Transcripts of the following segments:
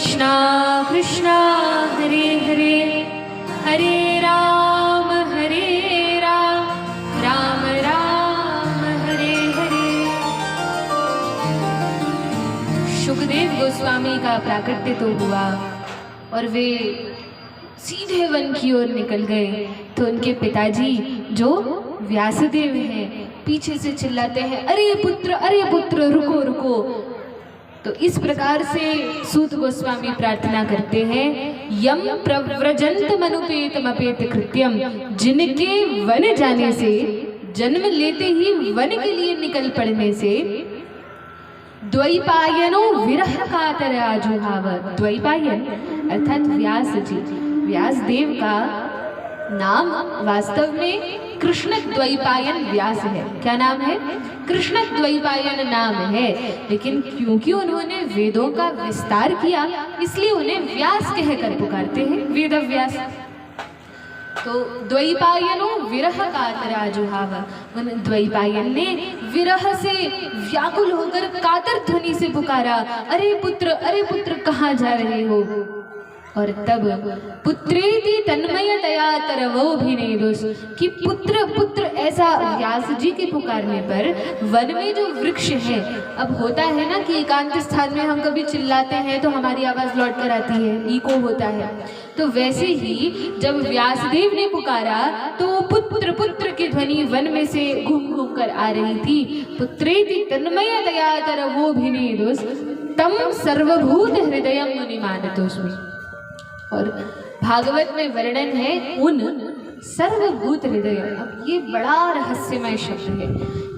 कृष्णा कृष्णा हरे हरे, हरे राम राम राम हरे हरे। सुखदेव गोस्वामी का प्राकट्य तो हुआ और वे सीधे वन की ओर निकल गए तो उनके पिताजी जो व्यासदेव हैं पीछे से चिल्लाते हैं, अरे पुत्र रुको रुको। तो इस प्रकार से सूत गोस्वामी प्रार्थना करते हैं, यम प्रव्रजन्तमनुपेतमपेत कृत्यम, जिनके वन जाने से, जन्म लेते ही वन के लिए निकल पड़ने से, द्वैपायनो विरह कातर आजुहाव। द्वैपायन अर्थात व्यास जी, व्यास देव का नाम वास्तव में कृष्ण द्वैपायन व्यास है। क्या नाम है? कृष्ण द्वैपायन नाम है, लेकिन क्योंकि उन्होंने वेदों का विस्तार किया इसलिए उन्हें व्यास कहकर पुकारते हैं, वेद व्यास। तो द्वैपायनो विरह कातर आजुहाव, उन द्वैपायन ने विरह से व्याकुल होकर कातर ध्वनि से पुकारा, अरे पुत्र कहाँ जा रहे हो। और तब पुत्रेति तन्मयतया तरवोभिनेदुस्, कि पुत्र ऐसा व्यास जी के पुकारने पर वन में जो वृक्ष है, अब होता है ना कि एकांत स्थान में हम कभी चिल्लाते हैं तो हमारी आवाज लौट कर आती है, इको होता है। तो वैसे ही जब व्यासदेव ने पुकारा तो पुत्र की ध्वनि वन में से घूम कर आ रही थी। पुत्रेति तन्मयतया तरवोभिनेदुस् तम सर्वभूत हृदयं मुनिमानतोस्मि। और भागवत में वर्णन है उन सर्वभूत हृदय। अब ये बड़ा रहस्यमय शब्द है,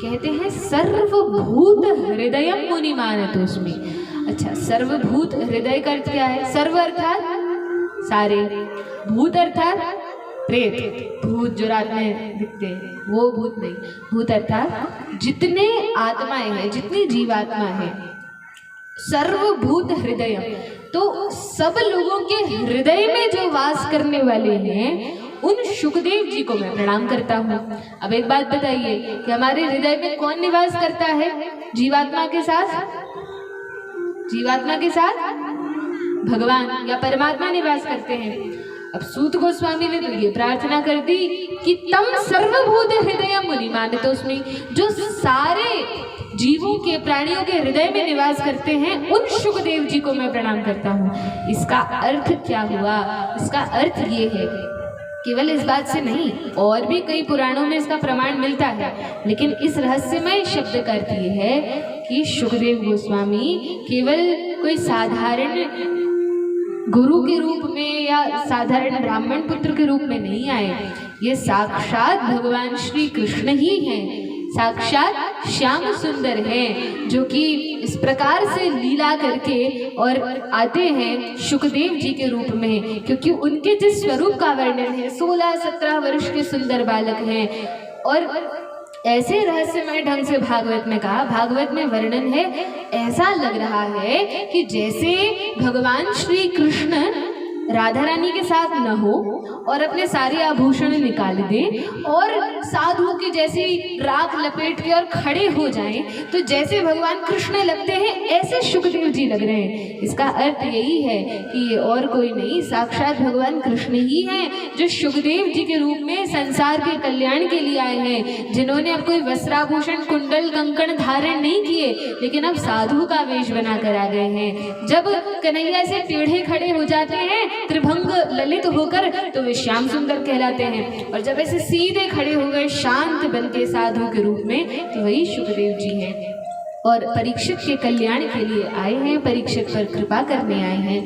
कहते हैं सर्वभूत हृदयं मुनिमानतोस्मि। अच्छा, सर्वभूत हृदय का अर्थ क्या है? सर्व अर्थात सारे, भूत अर्थात प्रेत, भूत जो रात में दिखते हैं वो भूत नहीं, भूत अर्थात जितने आत्माएं हैं, जितनी जीवात्मा है। सर्वभूत हृदय, तो सब लोगों के हृदय में जो वास करने वाले हैं उन सुखदेव जी को मैं प्रणाम करता हूँ। अब एक बात बताइए कि हमारे हृदय में कौन निवास करता है? जीवात्मा के साथ, जीवात्मा के साथ भगवान या परमात्मा निवास करते हैं। अब सूत गोस्वामी ने तो ये प्रार्थना कर दी कि तम सर्वभूत हृदय मुनिमानतोस्मि, जो सारे जीवों के, प्राणियों के हृदय में निवास करते हैं उन सुखदेव जी को मैं प्रणाम करता हूँ। इसका अर्थ क्या हुआ? इसका अर्थ ये है, केवल इस बात से नहीं, और भी कई पुराणों में इसका प्रमाण मिलता है, लेकिन इस रहस्यमय शब्द का अर्थ ये है कि सुखदेव गोस्वामी केवल कोई साधारण गुरु के रूप में या साधारण ब्राह्मण पुत्र के रूप में नहीं आए, ये साक्षात भगवान श्री कृष्ण ही हैं, साक्षात श्याम सुंदर हैं, जो कि इस प्रकार से लीला करके और आते हैं सुखदेव जी के रूप में, क्योंकि उनके जिस स्वरूप का वर्णन है, 16-17 वर्ष के सुंदर बालक हैं। और ऐसे रहस्यमय ढंग से भागवत में कहा, भागवत में वर्णन है, ऐसा लग रहा है कि जैसे भगवान श्री कृष्ण राधा रानी के साथ न हो और अपने सारे आभूषण निकाल दे और साधु के जैसी राख लपेट के और खड़े हो जाएं, तो जैसे भगवान कृष्ण लगते हैं ऐसे सुखदेव जी लग रहे हैं। इसका अर्थ यही है कि ये और कोई नहीं, साक्षात भगवान कृष्ण ही हैं, जो सुखदेव जी के रूप में संसार के कल्याण के लिए आए हैं, जिन्होंने अब कोई वस्त्राभूषण, कुंडल, कंकण धारण नहीं किए, लेकिन अब साधु का वेश बना कर आ गए हैं। जब कन्हैया से टेढ़े खड़े हो जाते हैं त्रिभंग ललित होकर तो वे श्याम सुंदर कहलाते हैं, और जब ऐसे सीधे खड़े हो गए शांत बनके साधु के रूप में तो वही सुखदेव जी हैं। और परीक्षित के कल्याण के लिए आए हैं, परीक्षित पर कृपा करने आए हैं।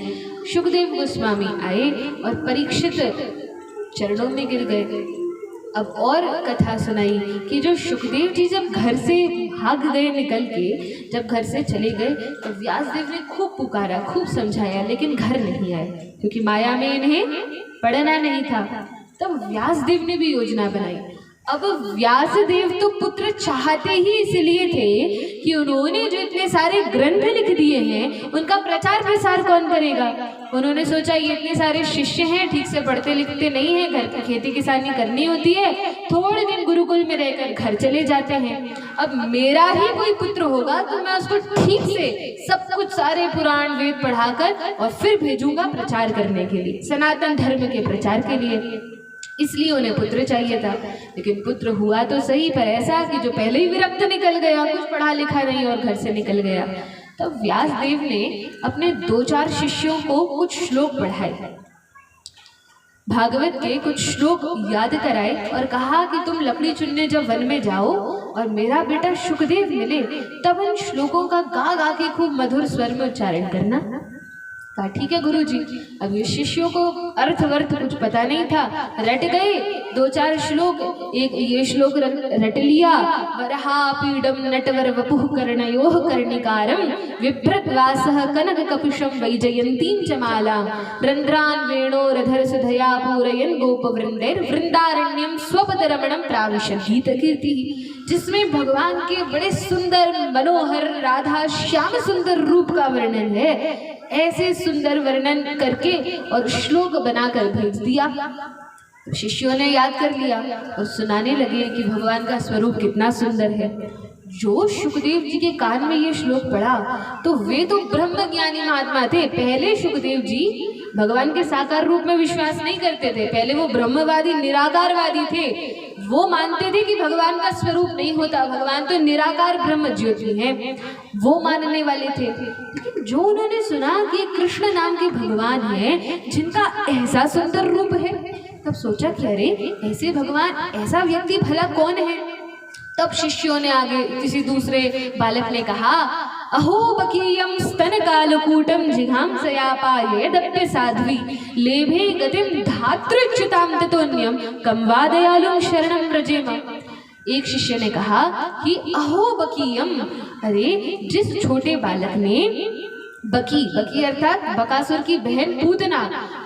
सुखदेव गोस्वामी आए और परीक्षित चरणों में गिर गए। अब और कथा सुनाई कि जो सुखदेव जी जब घर से भाग गए निकल के, जब घर से चले गए तो व्यासदेव ने खूब पुकारा, खूब समझाया, लेकिन घर नहीं आए क्योंकि माया में इन्हें पढ़ना नहीं था। तब व्यासदेव ने भी योजना बनाई, अब व्यासदेव तो पुत्र चाहते ही इसलिए थे कि उन्होंने जो इतने सारे ग्रंथ लिख दिए हैं उनका प्रचार प्रसार कौन करेगा। उन्होंने सोचा ये इतने सारे शिष्य हैं, ठीक से पढ़ते लिखते नहीं है, घर की खेती किसानी करनी होती है, थोड़े दिन गुरुकुल में रहकर घर चले जाते हैं। अब मेरा ही कोई पुत्र होगा तो मैं उसको ठीक से सब कुछ सारे पुराण वेद पढ़ाकर और फिर भेजूंगा प्रचार करने के लिए, सनातन धर्म के प्रचार के लिए। इसलिए उन्हें पुत्र चाहिए था। लेकिन पुत्र हुआ तो सही, पर ऐसा कि जो पहले ही विरक्त निकल गया, कुछ पढ़ा लिखा नहीं और घर से निकल गया। तब व्यासदेव ने अपने 2-4 शिष्यों को कुछ श्लोक पढ़ाए, भागवत के कुछ श्लोक याद कराए और कहा कि तुम लकड़ी चुनने जब वन में जाओ और मेरा बेटा शुकदेव मिले तब उन श्लोकों का गा गा के खूब मधुर स्वर में उच्चारण करना। कहा ठीक है गुरुजी। अब ये शिष्यों को अर्थ वर्थ कुछ पता नहीं था, रट गए 2-4 श्लोक। एक ये श्लोक रट लिया, वरहा पीडम नटवर वपुः कर्णयोः कर्णिकारं विभ्रत वासः कनक कपुषं वैजयन्तीं च मालां रंध्रान् वेणोरधर सुधया पूरयन् गोपवृन्दैर् वृंदारण्यं स्वपदरमणं प्राविशत् गीत कीर्ति। जिसमें भगवान के बड़े सुंदर मनोहर राधा श्याम सुंदर रूप का वर्णन है। ऐसे सुंदर वर्णन करके और श्लोक बनाकर भेज दिया। शिष्यों ने याद कर लिया और सुनाने लगे कि भगवान का स्वरूप कितना सुंदर है। जो शुकदेव जी के कान में ये श्लोक पढ़ा तो वे तो ब्रह्म ज्ञानी महात्मा थे। पहले शुकदेव जी भगवान के साकार रूप में विश्वास नहीं करते थे, पहले वो ब्रह्मवादी निराकारवादी थे। वो मानते थे कि भगवान का स्वरूप नहीं होता, भगवान तो निराकार ब्रह्म ज्योति है, वो मानने वाले थे। लेकिन जो उन्होंने सुना कि कृष्ण नाम के भगवान हैं जिनका ऐसा सुंदर रूप है, तब सोचा कि अरे ऐसे भगवान, ऐसा व्यक्ति भला कौन है। तब शिष्यों ने आगे किसी दूसरे बालक ने कहा, अहो बकीयम स्तन कालकूटम जिघांसयापायेदप्य साध्वी लेभे गतिम धातृच्युताम ततोन्यम कम वा दयालुम शरणं व्रजेम। एक शिष्य ने कहा कि अहो बकीयम, अरे जिस छोटे बालक ने बकी अर्थात बकासुर की बहन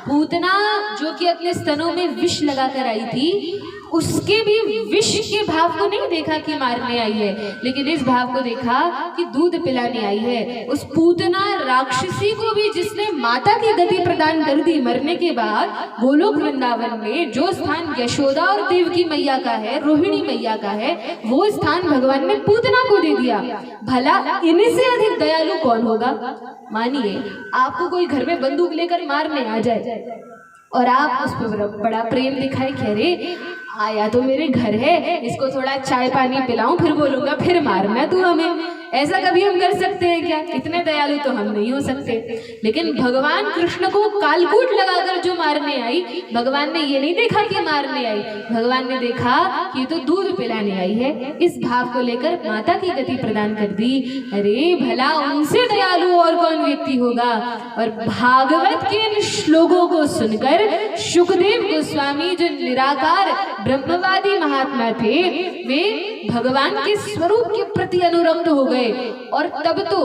पूतना जो कि अपने स्तनों में विष लगाकर आई थी, उसके भी विष के भाव को नहीं देखा कि मारने आई है, लेकिन इस भाव को देखा कि दूध पिलाने आई है। उस पूतना राक्षसी को भी जिसने माता की गति प्रदान कर दी मरने के बाद, गोलोक वृंदावन में जो स्थान यशोदा और देवकी मैया का है, रोहिणी मैया का है, वो स्थान भगवान ने पूतना को दे दिया। भला इनसे अधिक दयालु कौन होगा। मानिए आपको कोई घर में बंदूक लेकर मारने आ जाए और आप उस पर बड़ा प्रेम दिखाए कि अरे आया तो मेरे घर है, इसको थोड़ा चाय पानी पिलाऊं फिर बोलूंगा फिर मारना तू हमें। ऐसा कभी हम कर सकते हैं क्या। इतने दयालु तो हम नहीं हो सकते। लेकिन भगवान कृष्ण को कालकूट लगाकर जो मारने आई, भगवान ने ये नहीं देखा कि मारने आई, भगवान ने देखा कि ये तो दूध पिलाने आई है। इस भाव को लेकर माता की गति प्रदान कर दी। अरे भला उनसे दयालु और कौन व्यक्ति होगा। और भागवत के इन श्लोकों को सुनकर शुकदेव गोस्वामी जो निराकार ब्रह्मवादी महात्मा थे, वे भगवान के स्वरूप के प्रति अनुरक्त हो गए। और तब तो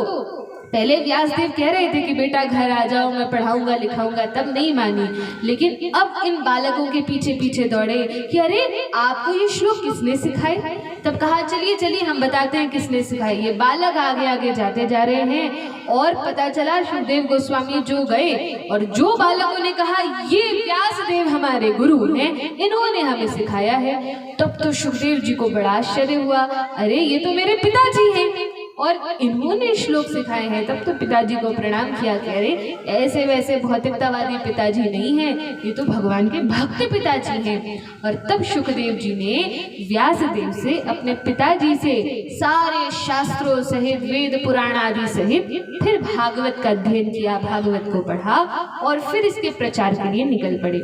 पहले व्यासदेव कह रहे थे कि बेटा घर आ जाओ, मैं पढ़ाऊंगा लिखाऊंगा, तब नहीं मानी। लेकिन अब इन बालकों के पीछे पीछे दौड़े कि अरे आपको ये श्लोक किसने सिखाए। तब कहा चलिए चलिए हम बताते हैं किसने सिखाए। ये बालक आगे आगे जाते जा रहे हैं और पता चला शुकदेव गोस्वामी जो गए और जो बालकों ने कहा ये व्यासदेव हमारे गुरु हैं, इन्होंने हमें सिखाया है। तब तो शुकदेव जी को बड़ा आश्चर्य हुआ, अरे ये तो मेरे पिताजी हैं और इन्होंने श्लोक सिखाए हैं। तब तो पिताजी को प्रणाम किया, कह रहे ऐसे वैसे भौतिकतावादी पिताजी नहीं हैं, ये तो भगवान के भक्त पिताजी हैं। और तब शुकदेव जी ने व्यासदेव से, अपने पिताजी से सारे शास्त्रों सहित वेद पुराण आदि सहित फिर भागवत का अध्ययन किया, भागवत को पढ़ा और फिर इसके प्रचार के लिए निकल पड़े।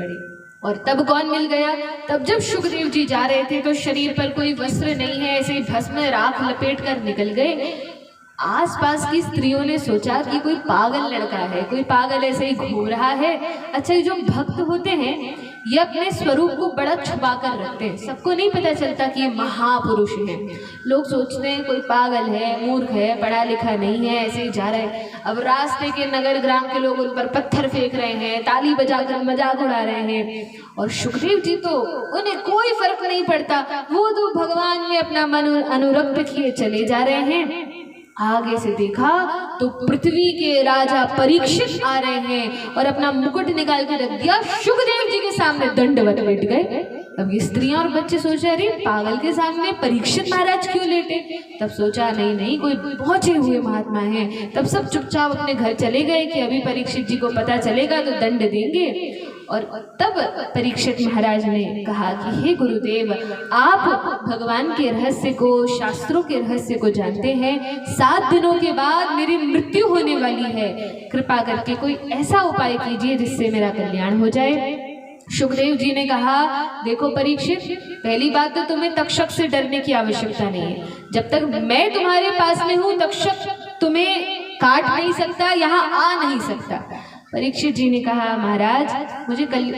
और तब कौन मिल गया। तब जब शुकदेव जी जा रहे थे तो शरीर पर कोई वस्त्र नहीं है, ऐसे भस्म राख लपेट कर निकल गए। आसपास की स्त्रियों ने सोचा कि कोई पागल लड़का है, कोई पागल ऐसे ही घूम रहा है। अच्छा, ये जो भक्त होते हैं ये अपने स्वरूप को बड़ा छुपा कर रखते हैं, सबको नहीं पता चलता कि ये महापुरुष हैं। लोग सोचते हैं कोई पागल है, मूर्ख है, पढ़ा लिखा नहीं है, ऐसे ही जा रहा है। अब रास्ते के नगर ग्राम के लोग उन पर पत्थर फेंक रहे हैं, ताली बजाकर मजाक उड़ा रहे हैं, और सुखदेव जी तो उन्हें कोई फर्क नहीं पड़ता, वो तो भगवान में अपना मन अनुरक्त किए चले जा रहे हैं। आगे से देखा तो पृथ्वी के राजा परीक्षित आ रहे हैं और अपना मुकुट निकाल के रख दिया, सुखदेव जी के सामने दंडवत लेट गए। अब ये स्त्रियां और बच्चे सोचे अरे पागल के सामने परीक्षित महाराज क्यों लेटे। तब सोचा नहीं नहीं, कोई पहुंचे हुए महात्मा हैं। तब सब चुपचाप अपने घर चले गए कि अभी परीक्षित जी को पता चलेगा तो दंड देंगे। और तब परीक्षित महाराज ने कहा कि हे गुरुदेव, आप भगवान के रहस्य को, शास्त्रों के रहस्य को जानते हैं। 7 दिनों के बाद मेरी मृत्यु होने वाली है, कृपा करके कोई ऐसा उपाय कीजिए जिससे मेरा कल्याण हो जाए। सुखदेव जी ने कहा, देखो परीक्षित, पहली बात तो तुम्हें तक्षक से डरने की आवश्यकता नहीं है। जब तक मैं तुम्हारे पास में हूँ, तक्षक तुम्हें काट नहीं सकता, यहाँ आ नहीं सकता। परीक्षित जी ने कहा, महाराज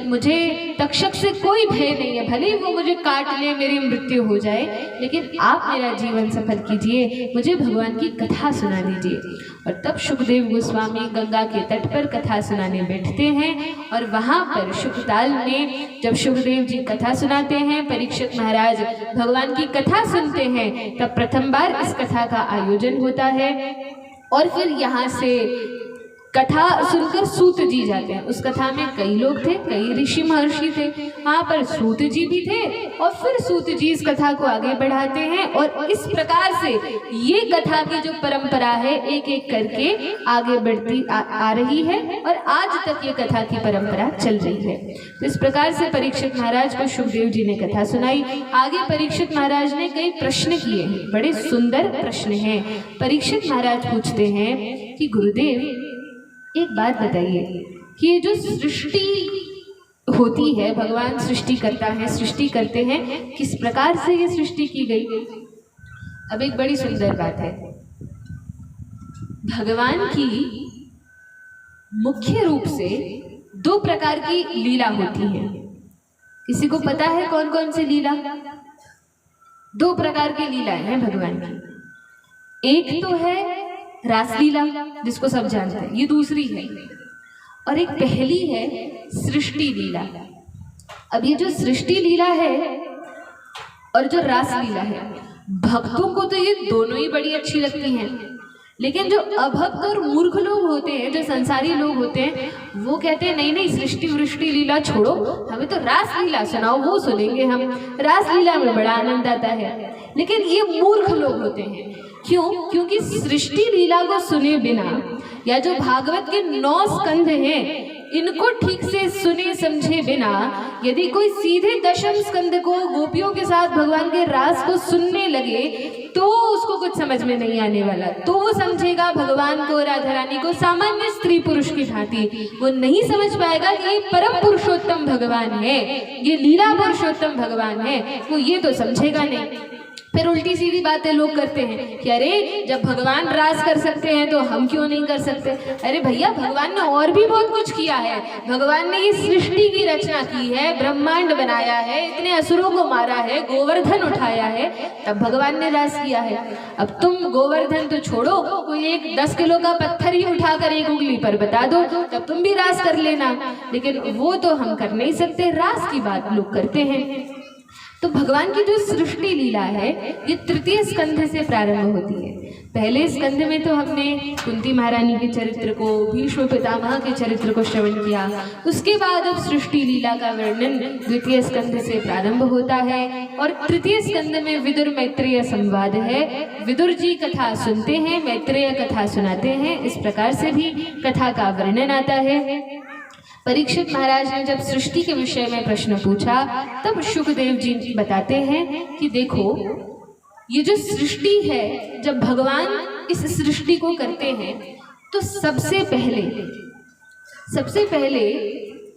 मुझे तक्षक से कोई भय नहीं है, भले ही वो मुझे काट ले, मेरी मृत्यु हो जाए, लेकिन आप मेरा जीवन सफल कीजिए, मुझे भगवान की कथा सुना दीजिए। और तब सुखदेव गोस्वामी गंगा के तट पर कथा सुनाने बैठते हैं, और वहाँ पर शुकताल में जब सुखदेव जी कथा सुनाते हैं, परीक्षित महाराज भगवान की कथा सुनते हैं, तब प्रथम बार इस कथा का आयोजन होता है। और फिर यहाँ से कथा सुनकर सूत जी जाते हैं। उस कथा में कई लोग थे, कई ऋषि महर्षि थे, वहाँ पर सूत जी भी थे, और फिर सूत जी इस कथा को आगे बढ़ाते हैं। और इस प्रकार से ये कथा की जो परंपरा है एक एक करके आगे बढ़ती आ रही है, और आज तक ये कथा की परंपरा चल रही है। तो इस प्रकार से परीक्षित महाराज को सुखदेव जी ने कथा सुनाई। आगे परीक्षित महाराज ने कई प्रश्न किए हैं, बड़े सुंदर प्रश्न हैं। परीक्षित महाराज पूछते हैं कि गुरुदेव एक बात बताइए कि ये जो सृष्टि होती है, भगवान सृष्टि करता है, सृष्टि करते हैं, किस प्रकार से ये सृष्टि की गई। अब एक बड़ी सुंदर बात है, भगवान की मुख्य रूप से 2 प्रकार की लीला होती है। किसी को पता है कौन कौन सी लीला? 2 प्रकार की लीलाएं हैं भगवान की। एक तो है रासलीला, जिसको सब जानते हैं, ये दूसरी है, और एक पहली है सृष्टि लीला। अब ये जो सृष्टि लीला है और जो रासलीला है, भक्तों को तो ये दोनों ही बड़ी अच्छी लगती हैं, लेकिन जो अभक्त और मूर्ख लोग होते हैं, जो संसारी लोग होते हैं, वो कहते हैं नहीं नहीं, सृष्टि वृष्टि लीला छोड़ो, हमें तो रासलीला सुनाओ, वो सुनेंगे हम, रासलीला में बड़ा आनंद आता है। लेकिन ये मूर्ख लोग होते हैं। क्यों? क्योंकि सृष्टि लीला को सुने बिना, या जो भागवत के 9 स्कंध हैं, इनको ठीक से सुने समझे बिना यदि कोई सीधे 10वें स्कंद को गोपियों के साथ भगवान के रास को सुनने लगे, तो उसको कुछ समझ में नहीं आने वाला। तो वो समझेगा भगवान को, राधा रानी को सामान्य स्त्री पुरुष की भांति। वो नहीं समझ पाएगा कि ये परम पुरुषोत्तम भगवान है, ये लीला पुरुषोत्तम भगवान है, वो ये तो समझेगा नहीं। फिर उल्टी सीधी बातें लोग करते हैं कि अरे जब भगवान रास कर सकते हैं तो हम क्यों नहीं कर सकते। अरे भैया, भगवान ने और भी बहुत कुछ किया है। भगवान ने ये सृष्टि की रचना की है, ब्रह्मांड बनाया है, इतने असुरों को मारा है, गोवर्धन उठाया है, तब भगवान ने रास किया है। अब तुम गोवर्धन तो छोड़ो, कोई एक 10 किलो का पत्थर ही उठाकर एक उंगली पर बता दो, तब तुम भी रास कर लेना। लेकिन वो तो हम कर नहीं सकते, रास की बात लोग करते हैं। तो भगवान की जो सृष्टि लीला है ये 3य स्कंध से प्रारंभ होती है। पहले स्कंध में तो हमने कुंती महारानी के चरित्र को, भीष्म पितामह के चरित्र को श्रवण किया। उसके बाद अब सृष्टि लीला का वर्णन 2य स्कंध से प्रारंभ होता है, और 3य स्कंध में विदुर मैत्रेय संवाद है। विदुर जी कथा सुनते हैं, मैत्रेय कथा सुनाते हैं, इस प्रकार से भी कथा का वर्णन आता है। परीक्षित महाराज ने जब सृष्टि के विषय में प्रश्न पूछा, तब सुखदेव जी बताते हैं कि देखो, ये जो सृष्टि है, जब भगवान इस सृष्टि को करते हैं तो सबसे पहले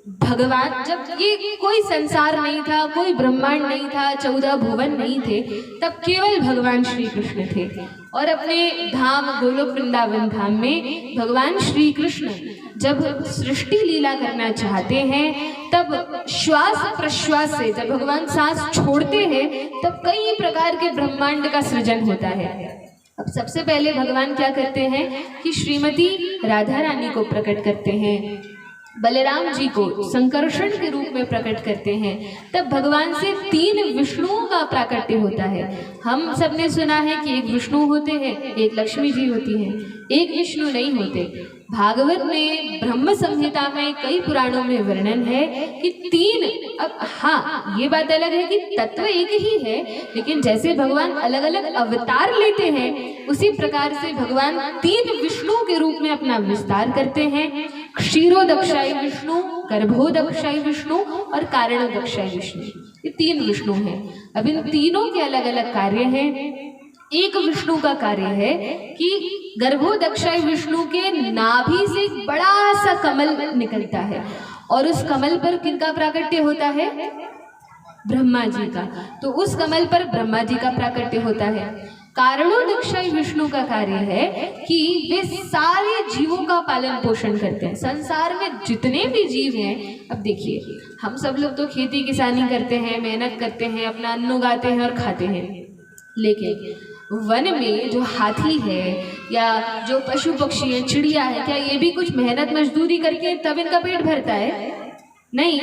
भगवान, जब ये कोई संसार नहीं था, कोई ब्रह्मांड नहीं था, 14 भुवन नहीं थे, तब केवल भगवान श्री कृष्ण थे। और अपने धाम गोलोक वृंदावन धाम में भगवान श्री कृष्ण जब सृष्टि लीला करना चाहते हैं, तब श्वास प्रश्वास से जब भगवान सांस छोड़ते हैं, तब कई प्रकार के ब्रह्मांड का सृजन होता है। अब सबसे पहले भगवान क्या करते हैं कि श्रीमती राधा रानी को प्रकट करते हैं, बलराम जी को संकर्षण के रूप में प्रकट करते हैं। तब भगवान से 3 विष्णुओं का प्राकट्य होता है। हम सब ने सुना है कि एक विष्णु होते हैं, एक लक्ष्मी जी होती हैं, एक विष्णु नहीं होते। भागवत में, ब्रह्म संहिता में, कई पुराणों में वर्णन है कि 3, अब हाँ ये बात अलग है कि तत्व एक ही है, लेकिन जैसे भगवान अलग अलग अवतार लेते हैं, उसी प्रकार से भगवान 3 विष्णु के रूप में अपना विस्तार करते हैं। क्षीरोदक्षाय विष्णु, गर्भोदक्षाय विष्णु और कारणोदक्षाय विष्णु, ये 3 विष्णु हैं। अब इन तीनों के अलग अलग कार्य हैं। एक विष्णु का कार्य है कि गर्भोदक्षाय विष्णु के नाभि से एक बड़ा सा कमल निकलता है, और उस कमल पर किनका प्राकट्य होता है? ब्रह्मा जी का। तो उस कमल पर ब्रह्मा जी का प्राकट्य होता है। कारणोदक्षाय विष्णु का कार्य है कि वे सारे जीवों का पालन पोषण करते हैं। संसार में जितने भी जीव हैं, अब देखिए हम सब लोग तो खेती किसानी करते हैं, मेहनत करते हैं, अपना अन्न उगाते हैं और खाते हैं, लेकिन वन में जो हाथी है या जो पशु पक्षी है, चिड़िया है, क्या ये भी कुछ मेहनत मजदूरी करके तब इनका पेट भरता है? नहीं,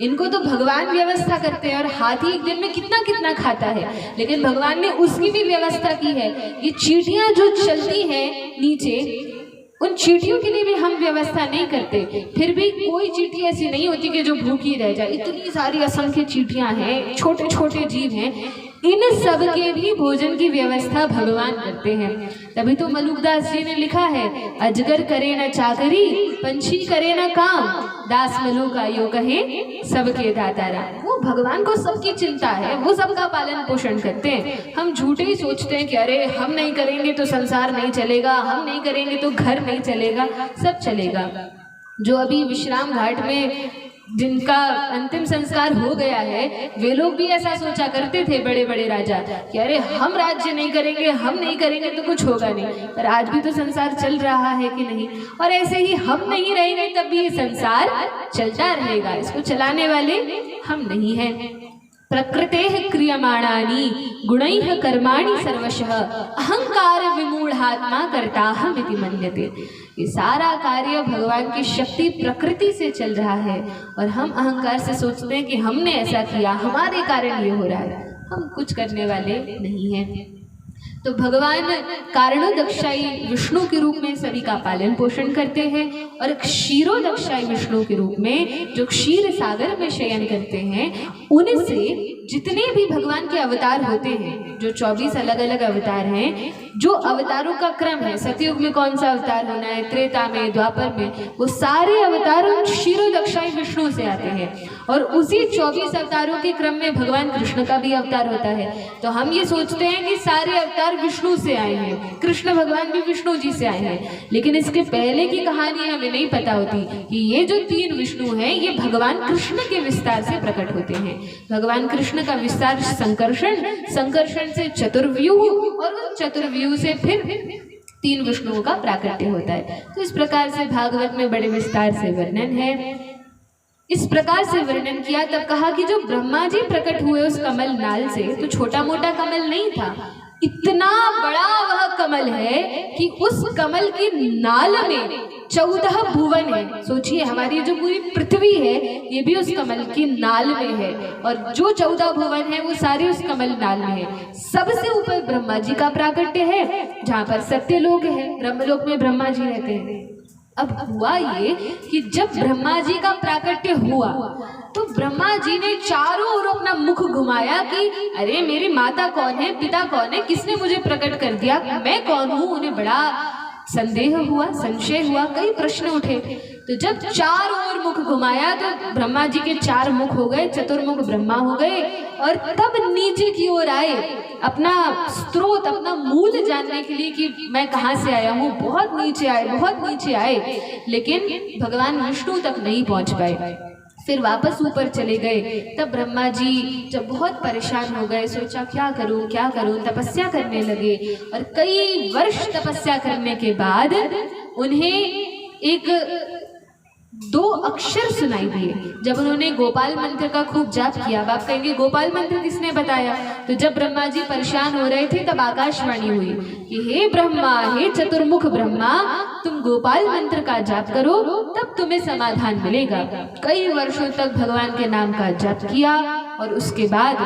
इनको तो भगवान व्यवस्था करते हैं। और हाथी एक दिन में कितना कितना खाता है, लेकिन भगवान ने उसकी भी व्यवस्था की है। ये चींटियां जो चलती हैं नीचे, उन चींटियों के लिए भी हम व्यवस्था नहीं करते। फिर भी कोई चींटी ऐसी नहीं होती कि जो भूखी रह जाए। इतनी सारी असंख्य चींटियां हैं, छोटे छोटे जीव हैं, इन सब के भी भोजन की व्यवस्था भगवान करते हैं। तभी तो मलुकदास जी ने लिखा है, अजगर करे न चाकरी, पंछी करे न काम, दास मलुक आयो कहे सबके दातारा। वो भगवान को सबकी चिंता है, वो सबका पालन पोषण करते हैं। हम झूठे ही सोचते हैं कि अरे हम नहीं करेंगे तो संसार नहीं चलेगा, हम नहीं करेंगे तो घर नहीं चलेगा, सब चलेगा। जो अभी विश्राम घाट में जिनका अंतिम संस्कार हो गया है, वे लोग भी ऐसा सोचा करते थे, बड़े बड़े राजा, कि अरे हम राज्य नहीं करेंगे, हम नहीं करेंगे तो कुछ होगा नहीं। पर आज भी तो संसार चल रहा है कि नहीं? और ऐसे ही हम नहीं रहेंगे तब भी ये संसार चलता रहेगा, इसको चलाने वाले हम नहीं हैं। प्रकृतेः क्रियमाणानि गुणैः कर्माणि सर्वशः अहंकार विमूढ़ात्मा कर्ताहमिति मन्यते। ये सारा कार्य भगवान की शक्ति प्रकृति से चल रहा है, और हम अहंकार से सोचते हैं कि हमने ऐसा किया, हमारे कारण ये हो रहा है। हम कुछ करने वाले नहीं हैं। तो भगवान कारणोदक्षाई विष्णु के रूप में सभी का पालन पोषण करते हैं, और क्षीरोदक्षाई विष्णु के रूप में जो क्षीर सागर में शयन करते हैं, उनसे जितने भी भगवान के अवतार होते हैं, जो 24 अलग अलग अवतार हैं, जो अवतारों का क्रम है, सतयुग में कौन सा अवतार होना है, त्रेता में, द्वापर में, वो सारे अवतार क्षीरोदक्षाई विष्णु से आते हैं। और उसी 24 अवतारों के क्रम में भगवान कृष्ण का भी अवतार होता है। तो हम ये सोचते हैं कि सारे अवतार विष्णु से आए हैं, कृष्ण भगवान भी विष्णु जी से आए हैं, लेकिन इसके पहले की कहानी हमें नहीं पता होती कि ये जो 3 विष्णु हैं, ये भगवान कृष्ण के विस्तार से प्रकट होते हैं। भगवान कृष्ण का विस्तार संकर्षण, संकर्षण से चतुर्व्यूह, और उस चतुर्व्यूह से फिर 3 विष्णुओं का प्राकट्य होता है। तो इस प्रकार से भागवत में बड़े विस्तार से वर्णन है। इस प्रकार से वर्णन किया, तब कहा कि जो ब्रह्मा जी प्रकट हुए उस कमल नाल से, तो छोटा मोटा कमल नहीं था, इतना बड़ा वह कमल है कि उस कमल की नाल में 14 भुवन है। सोचिए, हमारी जो पूरी पृथ्वी है ये भी उस कमल की नाल में है, और जो 14 भुवन है वो सारे उस कमल नाल में है। सबसे ऊपर ब्रह्मा जी का प्राकट्य है, जहाँ पर सत्यलोक है, ब्रह्मलोक में ब्रह्मा जी रहते हैं। अब हुआ ये कि जब ब्रह्मा जी का प्राकट्य हुआ, तो ब्रह्मा जी ने चारों ओर अपना मुख घुमाया कि अरे मेरी माता कौन है, पिता कौन है, किसने मुझे प्रकट कर दिया, मैं कौन हूँ। उन्हें बड़ा संदेह हुआ, संशय हुआ, कई प्रश्न उठे। तो जब चारों ओर मुख घुमाया तो ब्रह्मा जी के 4 मुख हो गए, चतुर्मुख ब्रह्मा हो गए। और तब नीचे की ओर आए, अपना स्रोत, अपना मूल जानने के लिए कि मैं कहाँ से आया हूँ। बहुत नीचे आए, बहुत नीचे आए, लेकिन भगवान विष्णु तक नहीं पहुँच पाए। फिर वापस ऊपर चले गए। तब ब्रह्मा जी जब बहुत परेशान हो गए, सोचा क्या करूं क्या करूं, तपस्या करने लगे। और कई वर्ष तपस्या करने के बाद उन्हें एक 2 अक्षर सुनाई दिए। जब उन्होंने गोपाल मंत्र का खूब जाप किया। अब आप कहेंगे गोपाल मंत्र किसने बताया? तो जब ब्रह्मा जी परेशान हो रहे थे तब आकाशवाणी हुई कि हे ब्रह्मा, हे चतुर्मुख ब्रह्मा, तुम गोपाल मंत्र का जाप करो, तब तुम्हें समाधान मिलेगा। कई वर्षों तक भगवान के नाम का जाप किया और उसके बाद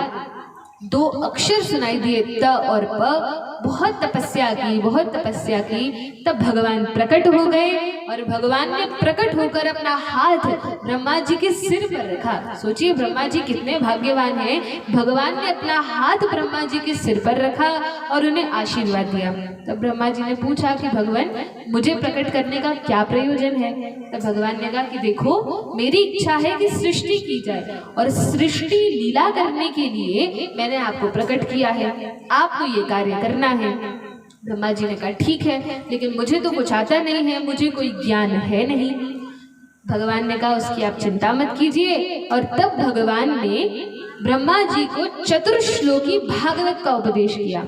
2 अक्षर सुनाई दिए, त और प। बहुत तपस्या की, बहुत तपस्या की, तब भगवान प्रकट हो गए। और भगवान ने प्रकट होकर अपना हाथ ब्रह्मा जी के सिर पर रखा। सोचिए ब्रह्मा जी कितने भाग्यवान हैं। भगवान ने अपना हाथ ब्रह्मा जी के सिर पर रखा और उन्हें आशीर्वाद दिया। तब ब्रह्मा जी ने पूछा कि भगवान, मुझे प्रकट करने का क्या प्रयोजन है? तब भगवान ने कहा कि देखो, मेरी इच्छा है कि सृष्टि की जाए और सृष्टि लीला करने के लिए मैंने आपको प्रकट किया है, आपको ये कार्य करना है। ब्रह्मा जी ने कहा ठीक है, लेकिन मुझे तो कुछ आता नहीं है, मुझे कोई ज्ञान है नहीं। भगवान ने कहा उसकी आप चिंता मत कीजिए। और तब भगवान ने ब्रह्मा जी को चतुर्श्लोकी भागवत का उपदेश किया।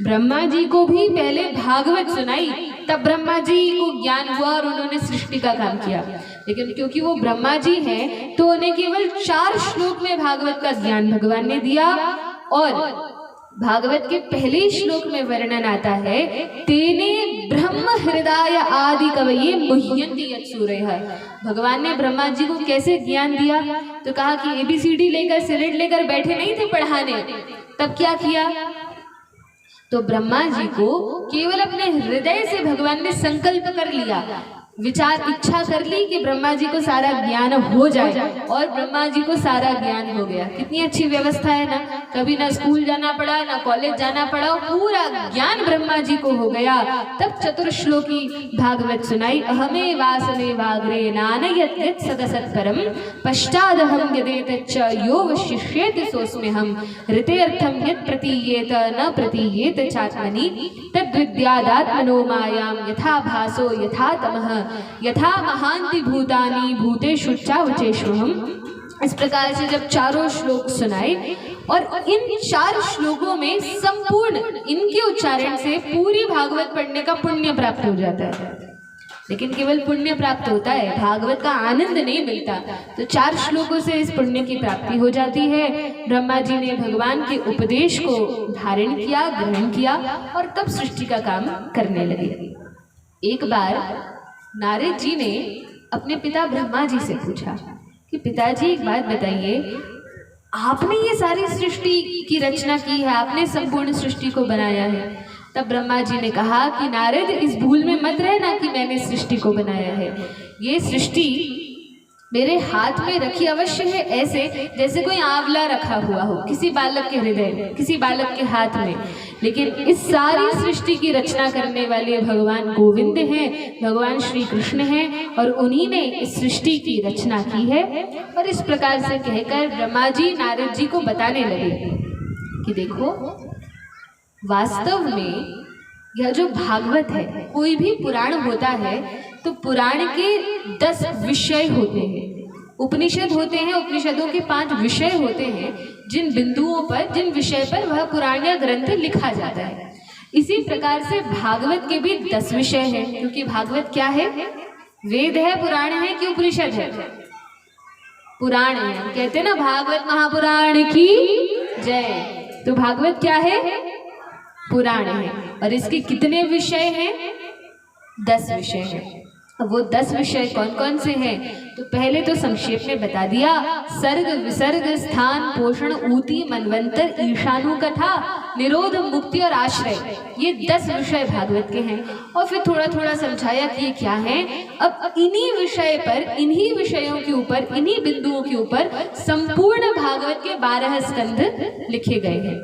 ब्रह्मा जी को भी पहले भागवत सुनाई, तब ब्रह्मा जी को ज्ञान हुआ और उन्होंने सृष्टि का काम किया। लेकिन क्योंकि वो ब्रह्मा जी हैं तो उन्हें केवल 4 श्लोक में भागवत का ज्ञान भगवान ने दिया। और भागवत के पहले श्लोक में वर्णन आता है, तेने ब्रह्म हृदय आदि कवये मुह्यन्ति यत् सूरयः। भगवान ने ब्रह्मा जी को कैसे ज्ञान दिया? तो कहा कि ABCD लेकर, सिलेट लेकर बैठे नहीं थे पढ़ाने। तब क्या किया? तो ब्रह्मा जी को केवल अपने हृदय से भगवान ने संकल्प कर लिया, विचार, इच्छा कर ली कि ब्रह्मा जी को सारा ज्ञान हो जाए। और ब्रह्मा जी को सारा ज्ञान हो गया। कितनी अच्छी व्यवस्था है ना। कभी ना स्कूल जाना पड़ा, ना कॉलेज जाना पड़ा, पूरा ज्ञान ब्रह्मा जी को हो गया। तब चतुर्श्लोकी भागवत सुनाई। अहमे वासने वाग्रे नानयत् यत् सदसत्परम पश्चादहम यदेतच्च यो वशिष्येत सोऽस्म्यहम् ऋतेऽर्थं यत् प्रतीयेत न प्रतीयेत चात्मनि तद्विद्यादात्मनो मायां यथा भासो यथा तमः यथा महांति भूतानि भूतेषु चावचेष्वहम्। इस प्रकार से जब 4 श्लोक सुनाए और इन 4 श्लोकों में संपूर्ण इनके उच्चारण से पूरी भागवत पढ़ने का पुण्य प्राप्त हो जाता है। लेकिन केवल पुण्य प्राप्त होता है, भागवत का आनंद नहीं मिलता। तो 4 श्लोकों से इस पुण्य की प्राप्ति हो जाती है। ब्रह्मा जी ने भगवान के उपदेश को धारण किया, ग्रहण किया और तब सृष्टि का काम करने लगे। एक बार नारद जी ने अपने पिता ब्रह्मा जी से पूछा कि पिताजी एक बात बताइए, आपने ये सारी सृष्टि की रचना की है, आपने संपूर्ण सृष्टि को बनाया है। तब ब्रह्मा जी ने कहा कि नारद, इस भूल में मत रहना कि मैंने सृष्टि को बनाया है। ये सृष्टि मेरे हाथ में रखी अवश्य है, ऐसे जैसे कोई आंवला रखा हुआ हो किसी बालक के हृदय में, किसी बालक के हाथ में। लेकिन इस सारी सृष्टि की रचना करने वाले भगवान गोविंद हैं, भगवान श्री कृष्ण हैं और उन्हीं ने इस सृष्टि की रचना की है। और इस प्रकार से कहकर ब्रह्मा जी नारद जी को बताने लगे कि देखो, वास्तव में यह जो भागवत है, कोई भी पुराण होता है तो पुराण के 10 विषय होते हैं, उपनिषद होते हैं, उपनिषदों के 5 विषय होते हैं, जिन बिंदुओं पर, जिन विषय पर वह पुराण या ग्रंथ लिखा जाता है। इसी प्रकार से भागवत के भी 10 विषय हैं, क्योंकि भागवत क्या है? वेद है, पुराण है कि उपनिषद है? पुराण है। कहते हैं ना, भागवत महापुराण की जय। तो भागवत क्या है? पुराण है। और इसके कितने विषय हैं? 10 विषय हैं। अब वो 10 विषय कौन कौन से हैं? तो पहले तो संक्षेप में बता दिया, सर्ग विसर्ग स्थान पोषण ऊती मनवंतर ईशानु कथा निरोध मुक्ति और आश्रय, ये 10 विषय भागवत के हैं। और फिर थोड़ा थोड़ा समझाया कि ये क्या है। अब इन्हीं विषय पर, इन्हीं विषयों के ऊपर, इन्हीं बिंदुओं के ऊपर संपूर्ण भागवत के 12 स्कंध लिखे गए हैं।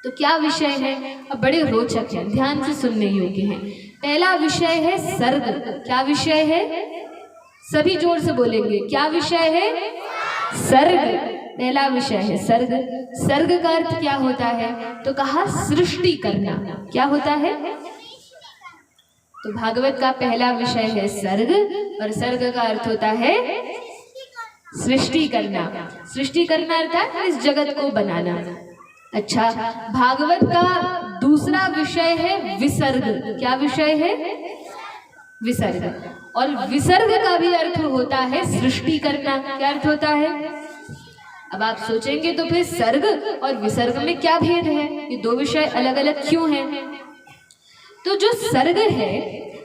तो क्या विषय है? अब बड़े रोचक हैं, ध्यान से सुनने योग्य हैं। पहला विषय है सर्ग। क्या विषय है? सभी जोर से बोलेंगे, क्या विषय है? सर्ग। पहला विषय है सर्ग। सर्ग का अर्थ क्या होता है? तो कहा सृष्टि करना। क्या होता है? तो भागवत का पहला विषय है सर्ग, और सर्ग का अर्थ होता है सृष्टि करना। सृष्टि करना अर्थात इस जगत को बनाना। अच्छा, भागवत का दूसरा विषय है विसर्ग। क्या विषय है? विसर्ग। और विसर्ग का भी अर्थ होता है सृष्टि करना। क्या अर्थ होता है? अब आप सोचेंगे तो फिर सर्ग और विसर्ग में क्या भेद है? ये दो विषय अलग अलग क्यों हैं? तो जो सर्ग है,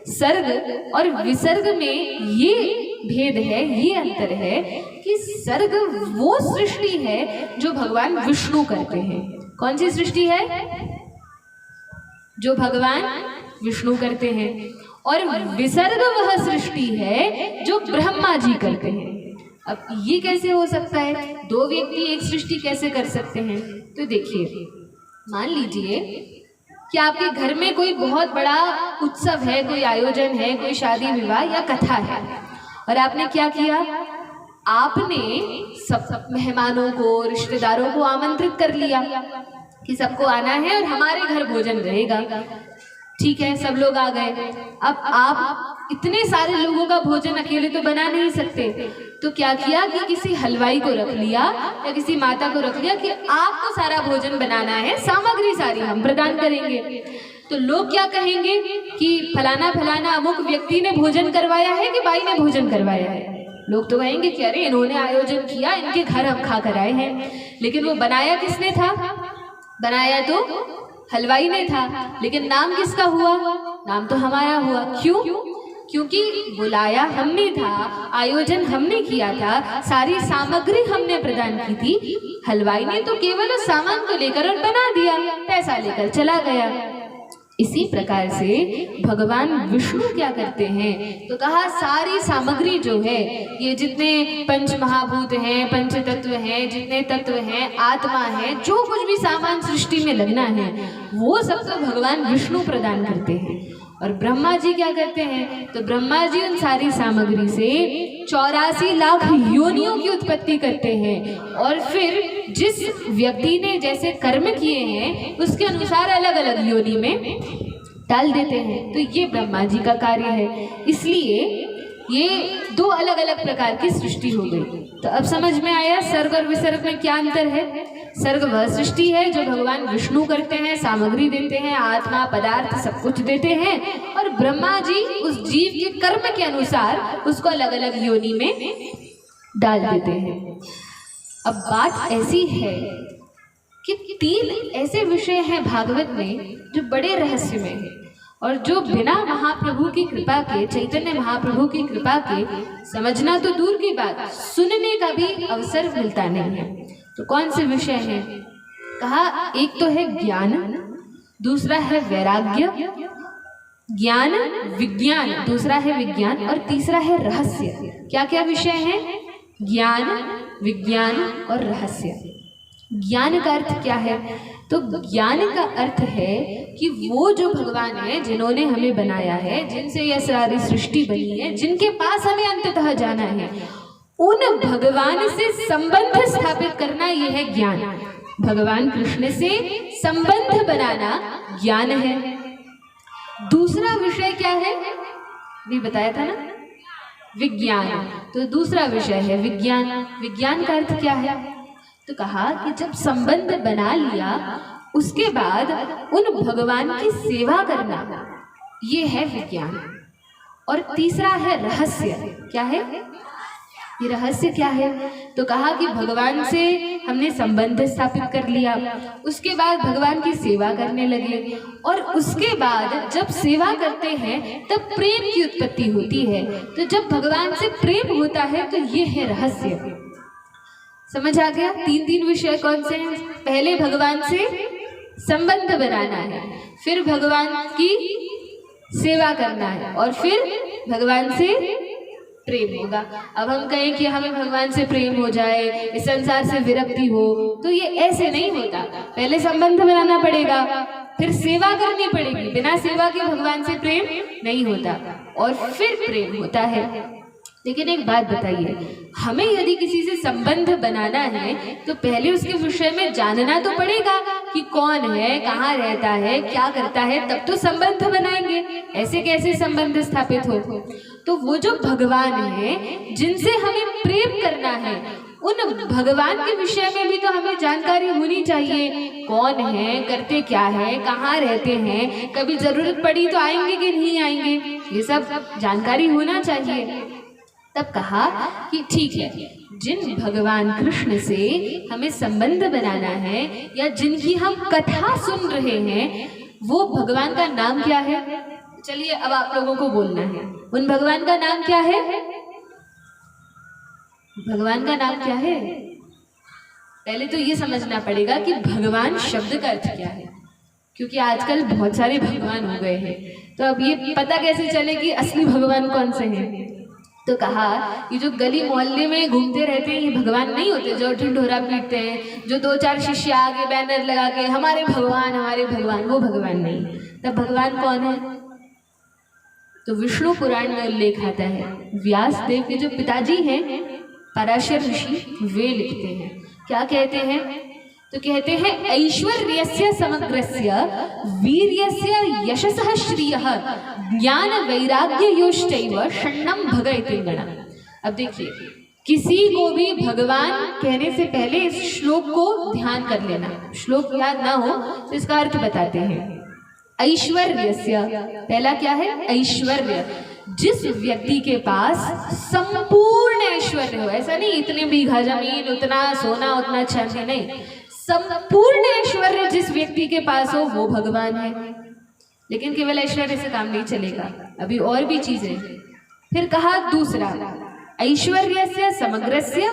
सर्ग और विसर्ग में ये भेद है, ये अंतर है कि सर्ग वो सृष्टि है जो भगवान विष्णु करते हैं। कौन सी सृष्टि है? जो भगवान विष्णु करते हैं। और विसर्ग वह सृष्टि है जो ब्रह्मा जी करते हैं। अब ये कैसे हो सकता है? दो व्यक्ति एक सृष्टि कैसे कर सकते हैं? तो देखिए, मान लीजिए कि आपके घर में कोई बहुत बड़ा उत्सव है, कोई आयोजन है, कोई शादी विवाह या कथा है, और आपने क्या किया? आपने सब मेहमानों को, रिश्तेदारों को आमंत्रित कर लिया कि सबको आना है और हमारे घर भोजन रहेगा। ठीक है, सब लोग आ गए। अब आप इतने सारे लोगों का भोजन अकेले तो बना नहीं सकते, तो क्या किया कि किसी हलवाई को रख लिया या किसी माता को रख लिया कि आपको सारा भोजन बनाना है, सामग्री सारी हम प्रदान करेंगे। तो लोग क्या कहेंगे कि फलाना फलाना अमुक व्यक्ति ने भोजन करवाया है कि बाई ने भोजन करवाया है। लोग तो कहेंगे कि अरे इन्होंने आयोजन किया, इनके घर हम खा कर आए हैं। लेकिन वो बनाया किसने था? बनाया तो हलवाई ने था, लेकिन नाम किसका हुआ? नाम तो हमारा हुआ। क्यों? क्योंकि बुलाया हमने था, आयोजन हमने किया था, सारी सामग्री हमने प्रदान की थी। हलवाई ने तो केवल उस सामान को लेकर और बना दिया, पैसा लेकर चला गया। इसी प्रकार से भगवान विष्णु क्या करते हैं? तो कहा सारी सामग्री जो है, ये जितने पंच महाभूत हैं, पंच तत्व हैं, जितने तत्व हैं, आत्मा है, जो कुछ भी सामान सृष्टि में लगना है, वो सब तो भगवान विष्णु प्रदान करते हैं। और ब्रह्मा जी क्या करते हैं? तो ब्रह्मा जी उन सारी सामग्री से 84 लाख योनियों की उत्पत्ति करते हैं, और फिर जिस व्यक्ति ने जैसे कर्म किए हैं उसके अनुसार अलग अलग योनि में डाल देते हैं। तो ये ब्रह्मा जी का कार्य है। इसलिए ये दो अलग अलग प्रकार की सृष्टि हो गई। तो अब समझ में आया सर्ग और विसर्ग में क्या अंतर है? सर्ग वह सृष्टि है जो भगवान विष्णु करते हैं, सामग्री देते हैं, आत्मा पदार्थ सब कुछ देते हैं, और ब्रह्मा जी उस जीव के कर्म के अनुसार उसको अलग अलग योनि में डाल देते हैं। अब बात ऐसी है कि 3 ऐसे विषय हैं भागवत में जो बड़े रहस्यमय हैं, और जो बिना महाप्रभु की कृपा के, चैतन्य महाप्रभु की कृपा के समझना तो दूर की बात, सुनने का भी अवसर मिलता नहीं है। तो कौन से विषय हैं? कहा एक तो है ज्ञान, दूसरा है वैराग्य, ज्ञान विज्ञान, दूसरा है विज्ञान, और तीसरा है रहस्य। क्या क्या विषय हैं? ज्ञान, विज्ञान और रहस्य। ज्ञान का अर्थ क्या है? तो ज्ञान का अर्थ है कि वो जो भगवान है, जिन्होंने हमें बनाया है, जिनसे यह सारी सृष्टि बनी है, जिनके पास हमें अंततः जाना है, उन भगवान से संबंध स्थापित करना, यह है ज्ञान। भगवान कृष्ण से संबंध बनाना ज्ञान है। दूसरा विषय क्या है? भी बताया था ना, विज्ञान। तो दूसरा विषय है विज्ञान। विज्ञान का अर्थ क्या है? तो कहा कि जब संबंध बना लिया उसके बाद उन भगवान की सेवा करना, ये है विज्ञान। और तीसरा है रहस्य। क्या है ये रहस्य? क्या है? तो कहा कि भगवान से हमने संबंध स्थापित कर लिया, उसके बाद भगवान की सेवा करने लगे, और उसके बाद जब सेवा करते हैं तब प्रेम की उत्पत्ति होती है। तो जब भगवान से प्रेम होता है तो ये है रहस्य। समझ आ गया? 3 विषय कौन से हैं? पहले भगवान से संबंध बनाना है, फिर भगवान की सेवा करना है, और फिर भगवान से प्रेम होगा। अब हम कहें कि हमें भगवान से प्रेम हो जाए, इस संसार से विरक्ति हो, तो ये ऐसे नहीं होता। पहले संबंध बनाना पड़ेगा, फिर सेवा करनी पड़ेगी। बिना सेवा के भगवान से प्रेम नहीं होता और फिर प्रेम होता है। लेकिन एक बात बताइए, हमें यदि किसी से संबंध बनाना है तो पहले उसके विषय में जानना तो पड़ेगा कि कौन है, कहाँ रहता है, क्या करता है, तब तो संबंध बनाएंगे। ऐसे कैसे संबंध स्थापित हो? तो वो जो भगवान है जिनसे हमें प्रेम करना है, उन भगवान के विषय में भी तो हमें जानकारी होनी चाहिए। कौन है, करते क्या है, कहाँ रहते हैं, कभी जरूरत पड़ी तो आएंगे कि नहीं आएंगे, ये सब जानकारी होना चाहिए। तब कहा कि ठीक है, जिन भगवान कृष्ण से हमें संबंध बनाना है या जिनकी हम कथा सुन रहे हैं, वो भगवान का नाम क्या है? चलिए अब आप लोगों को बोलना है, उन भगवान का नाम क्या है? भगवान का नाम क्या है? पहले तो ये समझना पड़ेगा कि भगवान शब्द का अर्थ क्या है, क्योंकि आजकल बहुत सारे भगवान हो गए हैं। तो अब ये पता कैसे चले कि असली भगवान कौन से हैं? तो कहा ये जो गली मोहल्ले में घूमते रहते हैं, ये भगवान नहीं होते। जो ढिंढोरा पीटते हैं, जो 2-4 शिष्य आगे बैनर लगा के हमारे भगवान, वो भगवान नहीं। तब भगवान कौन है? तो विष्णु पुराण में उल्लेख आता है। व्यास देव के जो पिताजी हैं पराशर ऋषि, वे लिखते हैं, क्या कहते हैं? तो कहते हैं ऐश्वर्यस्य समग्रस्य वीर्यस्य यशसः श्रियः ज्ञान वैराग्ययोश्चैव षण्णं भग इति गणः। अब देखिए, किसी को भी भगवान कहने से पहले इस श्लोक को ध्यान कर लेना। श्लोक याद ना हो तो इसका अर्थ बताते हैं। ऐश्वर्यस्य, पहला क्या है? ऐश्वर्य। जिस व्यक्ति के पास संपूर्ण ऐश्वर्य हो, ऐसा नहीं इतने बीघा जमीन, उतना सोना, उतना चांदी, नहीं, संपूर्ण ऐश्वर्य जिस व्यक्ति के पास हो वो भगवान है। लेकिन केवल ऐश्वर्य से काम नहीं चलेगा, अभी और भी चीजें। फिर कहा दूसरा, ऐश्वर्यस्य समग्रस्य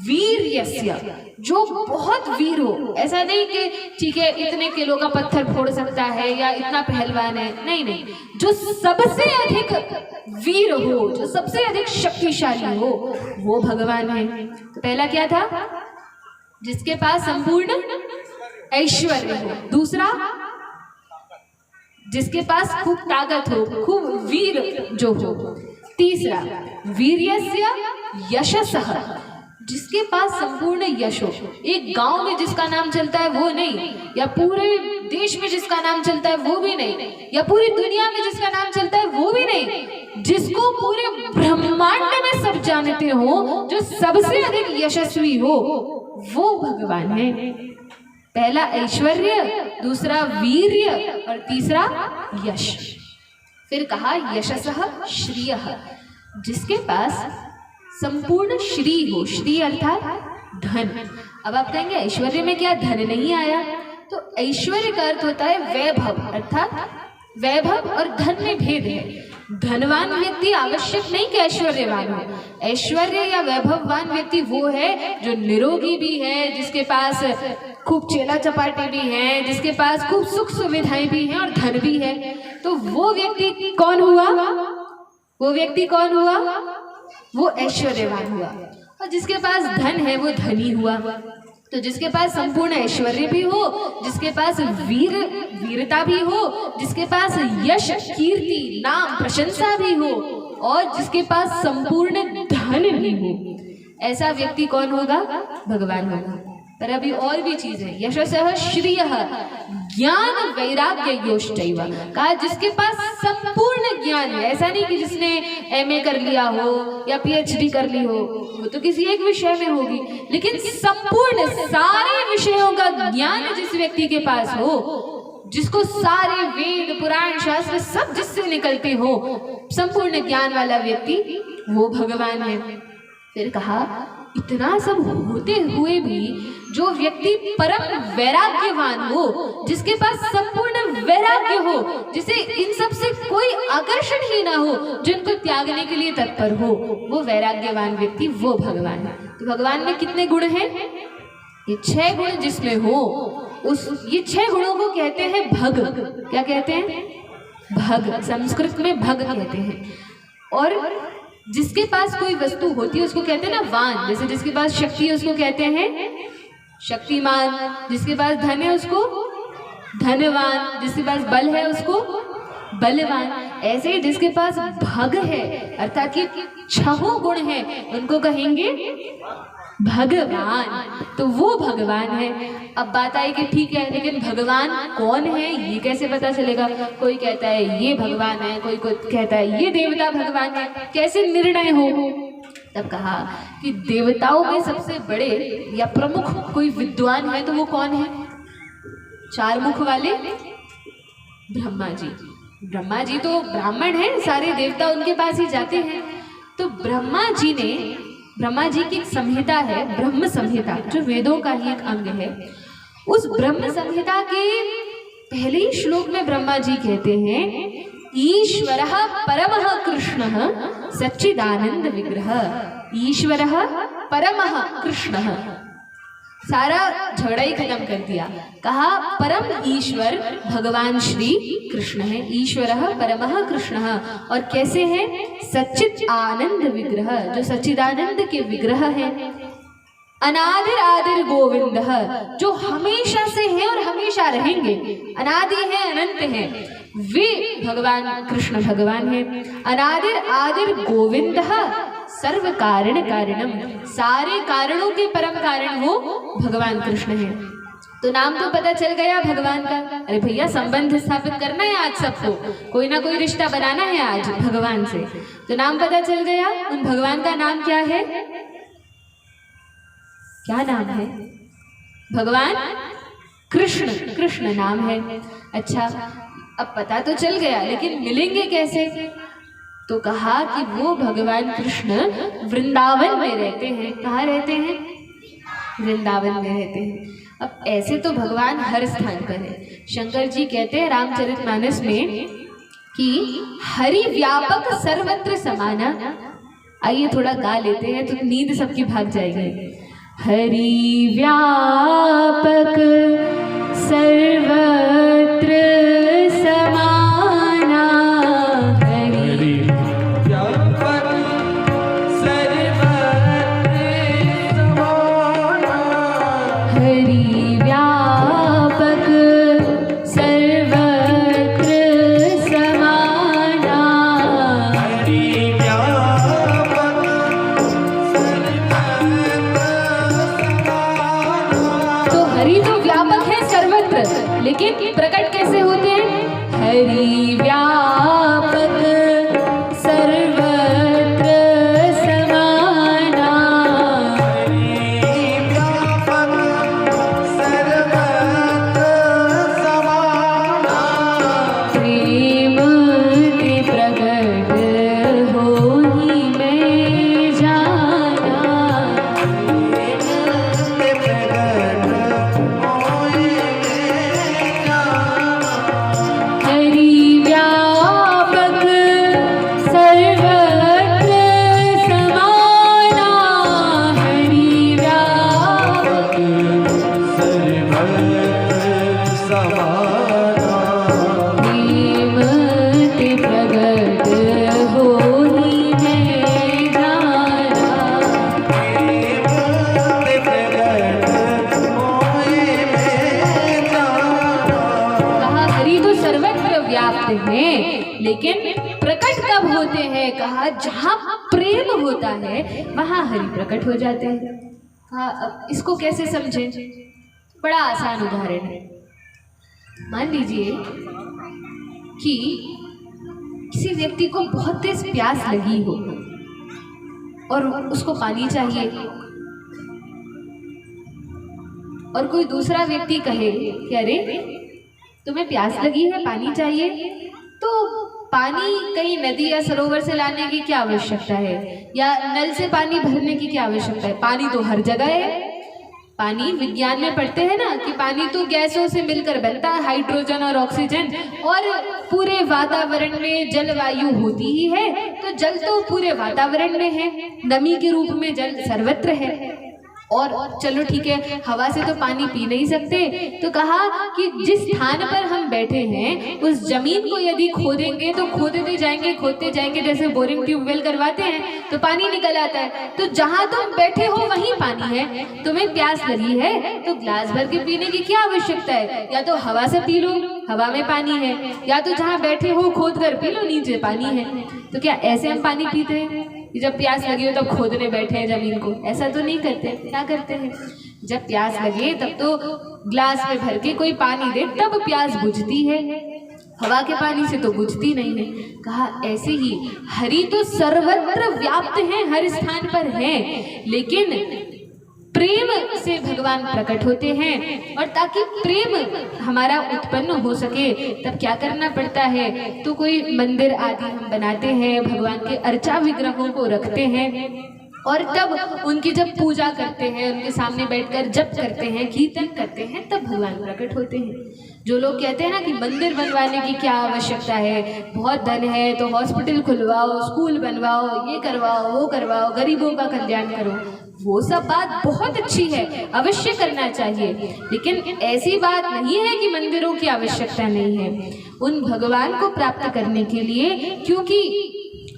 वीर्यस्य, जो बहुत वीर हो। ऐसा नहीं कि ठीक है इतने किलो का पत्थर फोड़ सकता है या इतना पहलवान है, नहीं नहीं, जो सबसे अधिक वीर हो, जो सबसे अधिक शक्तिशाली हो, वो भगवान है। तो पहला क्या था? जिसके पास संपूर्ण ऐश्वर्य हो। दूसरा, जिसके पास खूब ताकत हो, खूब वीर जो हो। तीसरा, वीर्यस्य यशसः, जिसके पास संपूर्ण यश हो। एक गांव में जिसका नाम चलता है वो नहीं, या पूरे देश में जिसका नाम चलता है वो भी नहीं, या पूरी दुनिया में जिसका नाम चलता है वो भी नहीं, जिसको पूरे ब्रह्मांड में सब जानते हो, जो सबसे अधिक यशस्वी हो, वो भगवान है। पहला ऐश्वर्य, दूसरा वीर्य और तीसरा यश। फिर कहा यशसः श्रियः, जिसके पास संपूर्ण श्री हो। श्री अर्थात धन। अब आप कहेंगे ऐश्वर्य में क्या धन नहीं आया? तो ऐश्वर्य का अर्थ होता है वैभव, अर्थात वैभव और धन में भेद है। धनवान व्यक्ति आवश्यक नहीं कि ऐश्वर्यवान हो। ऐश्वर्य या वैभववान व्यक्ति वो है जो निरोगी भी है, जिसके पास खूब चेला चपाटे भी हैं, जिसके पास खूब सुख सुविधाएं भी हैं और धन भी है। तो वो व्यक्ति कौन हुआ? वो व्यक्ति कौन हुआ? वो ऐश्वर्यवान हुआ। और जिसके पास धन है वो धनी हुआ। तो जिसके पास संपूर्ण ऐश्वर्य भी हो, जिसके पास वीरता भी हो, जिसके पास यश, कीर्ति, नाम, प्रशंसा भी हो, और जिसके पास संपूर्ण धन भी हो, ऐसा व्यक्ति कौन होगा? भगवान होगा। पर अभी और भी चीज है। यशसः श्रियः ज्ञान वैराग्य योश्चैव, कहा जिसके पास संपूर्ण ज्ञान है। ऐसा नहीं कि जिसने एमए कर लिया हो या पीएचडी कर ली हो, वो तो किसी एक विषय में होगी, लेकिन संपूर्ण सारे विषयों का ज्ञान जिस व्यक्ति के पास हो, जिसको सारे वेद पुराण शास्त्र सब जिससे निकलते हो, संपूर्ण ज्ञान वाला व्यक्ति, वो भगवान है। फिर कहा इतना सब होते हुए भी जो व्यक्ति परम वैराग्यवान हो, जिसके पास संपूर्ण वैराग्य हो, जिसे इन सब से कोई आकर्षण ही ना हो, जिनको त्यागने के लिए तत्पर हो, वो वैराग्यवान व्यक्ति, वो भगवान है। तो भगवान में कितने गुण हैं? ये 6 गुण जिसमें हो, ये 6 गुणों को कहते हैं भग। क्या कहते हैं? भग। संस्कृत में भग कहते हैं। और जिसके पास कोई वस्तु होती है उसको कहते हैं ना वान, जैसे जिसके पास शक्ति है उसको कहते हैं शक्तिमान, जिसके पास धन है उसको धनवान, जिसके पास बल है उसको बलवान। ऐसे ही जिसके पास भग है अर्थात कि 6 गुण है उनको कहेंगे भगवान, तो वो भगवान है। अब बात आई कि ठीक है लेकिन भगवान कौन है ये कैसे पता चलेगा? कोई कहता है ये भगवान है, कोई कहता है ये देवता भगवान है, कैसे निर्णय हो? तब कहा कि देवताओं में सबसे बड़े या प्रमुख कोई विद्वान है तो वो कौन है? 4 मुख वाले ब्रह्मा जी। ब्रह्मा जी तो ब्राह्मण हैं, सारे देवता उनके पास ही जाते हैं। तो ब्रह्मा जी की एक संहिता है ब्रह्म संहिता, जो वेदों का ही एक अंग है। उस ब्रह्म संहिता के पहले ही श्लोक में ब्रह्मा जी कहते हैं ईश्वरः परमः कृष्णः सच्चिदानंद विग्रह। ईश्वरः परमः कृष्णः, सारा झगड़ा ही खत्म कर दिया। कहा परम ईश्वर भगवान श्री कृष्ण है, ईश्वरः परमः कृष्णः। और कैसे है? सच्चिद आनंद विग्रह, जो सच्चिदानंद के विग्रह है। अनादिर आदिर गोविंद, जो हमेशा से है और हमेशा रहेंगे, अनादि है अनंत है, वे भगवान कृष्ण भगवान है। अनादिर आदिर गोविंद सर्व कारण कारणम, सारे कारणों के परम कारण वो भगवान कृष्ण है। तो नाम तो पता चल गया भगवान का। अरे भैया संबंध स्थापित करना है आज सबको, कोई ना कोई रिश्ता बनाना है आज भगवान से, तो नाम पता चल गया। उन भगवान का नाम क्या है? क्या नाम है? भगवान कृष्ण, कृष्ण नाम है। अच्छा अब पता तो चल गया लेकिन मिलेंगे कैसे? तो कहा कि वो भगवान कृष्ण वृंदावन में रहते हैं। कहाँ रहते हैं? वृंदावन में रहते हैं। अब ऐसे तो भगवान हर स्थान पर है। शंकर जी कहते हैं रामचरितमानस में कि हरि व्यापक सर्वत्र समाना। आइए थोड़ा गा लेते हैं तो नींद सबकी भाग जाएगी। हरि व्यापक सर्वत्र समाना, हरि व्यापक सर्वत्र समाना, हरि व्यापक सर्वत्र समाना, हरि व्यापक तो हरि तो व्यापक है सर्वत्र, लेकिन प्रकट कैसे होते हैं? हरि व्यापक सर्वत्र समाना, हरि व्यापक सर्वत्र समाना, प्रेम के प्रकट होहि मैं जाना, हरि व्यापक सर्वत्र समाना, हरि व्यापक सर्वत्र समाना, प्रेम के प्रगट होहि मैं जाना, प्रेम के प्रगट होहि मैं जाना। कहा हरि तो सर्वत्र व्याप्त है, लेकिन प्रकट कब होते हैं? कहा जहाँ प्रेम होता है वहाँ हरि प्रकट हो जाते हैं। कहा अब इसको कैसे समझें? बड़ा आसान उदाहरण है। मान लीजिए कि किसी व्यक्ति को बहुत तेज प्यास लगी हो और उसको पानी चाहिए, और कोई दूसरा व्यक्ति कहे कि अरे तुम्हें प्यास लगी है, पानी चाहिए, तो पानी कहीं नदी या सरोवर से लाने की क्या आवश्यकता है, या नल से पानी भरने की क्या आवश्यकता है? पानी तो हर जगह है। पानी विज्ञान में पढ़ते हैं ना कि पानी तो गैसों से मिलकर बनता है, हाइड्रोजन और ऑक्सीजन, और पूरे वातावरण में जलवायु होती ही है, तो जल तो पूरे वातावरण में है, नमी के रूप में जल सर्वत्र है। और चलो ठीक है, हवा से तो पानी पी नहीं सकते, तो कहा कि जिस स्थान पर हम बैठे हैं उस जमीन को यदि खोदेंगे तो खोदते जाएंगे, जैसे बोरिंग ट्यूबवेल करवाते हैं तो पानी निकल आता है। तो जहाँ तुम बैठे हो वहीं पानी है, तुम्हें प्यास लगी है तो ग्लास भर के पीने की क्या आवश्यकता है, या तो हवा से पी लो, हवा में पानी है, या तो जहाँ बैठे हो खोद कर पी लो, नीचे पानी है। तो क्या ऐसे हम पानी पीते हैं कि जब प्यास लगी हो तब खोदने बैठे हैं जमीन को? ऐसा तो नहीं करते। क्या करते हैं, जब प्यास लगे तब तो ग्लास में भर के कोई पानी दे तब प्यास बुझती है, हवा के पानी से तो बुझती नहीं है। कहा ऐसे ही हरि तो सर्वत्र व्याप्त है, हर स्थान पर है, लेकिन प्रेम से भगवान प्रकट होते हैं। और ताकि प्रेम हमारा उत्पन्न हो सके तब क्या करना पड़ता है, तो कोई मंदिर आदि हम बनाते हैं, भगवान के अर्चा विग्रहों को रखते हैं और तब उनकी जब पूजा करते हैं, उनके सामने बैठकर जप करते हैं, कीर्तन करते हैं, तब भगवान प्रकट होते हैं। जो लोग कहते हैं ना कि मंदिर बनवाने की क्या आवश्यकता है, बहुत धन है तो हॉस्पिटल खुलवाओ, स्कूल बनवाओ, ये करवाओ, वो करवाओ, गरीबों का कल्याण करो, वो सब बात बहुत अच्छी है, अवश्य करना चाहिए, लेकिन ऐसी बात नहीं है कि मंदिरों की आवश्यकता नहीं है। उन भगवान को प्राप्त करने के लिए, क्योंकि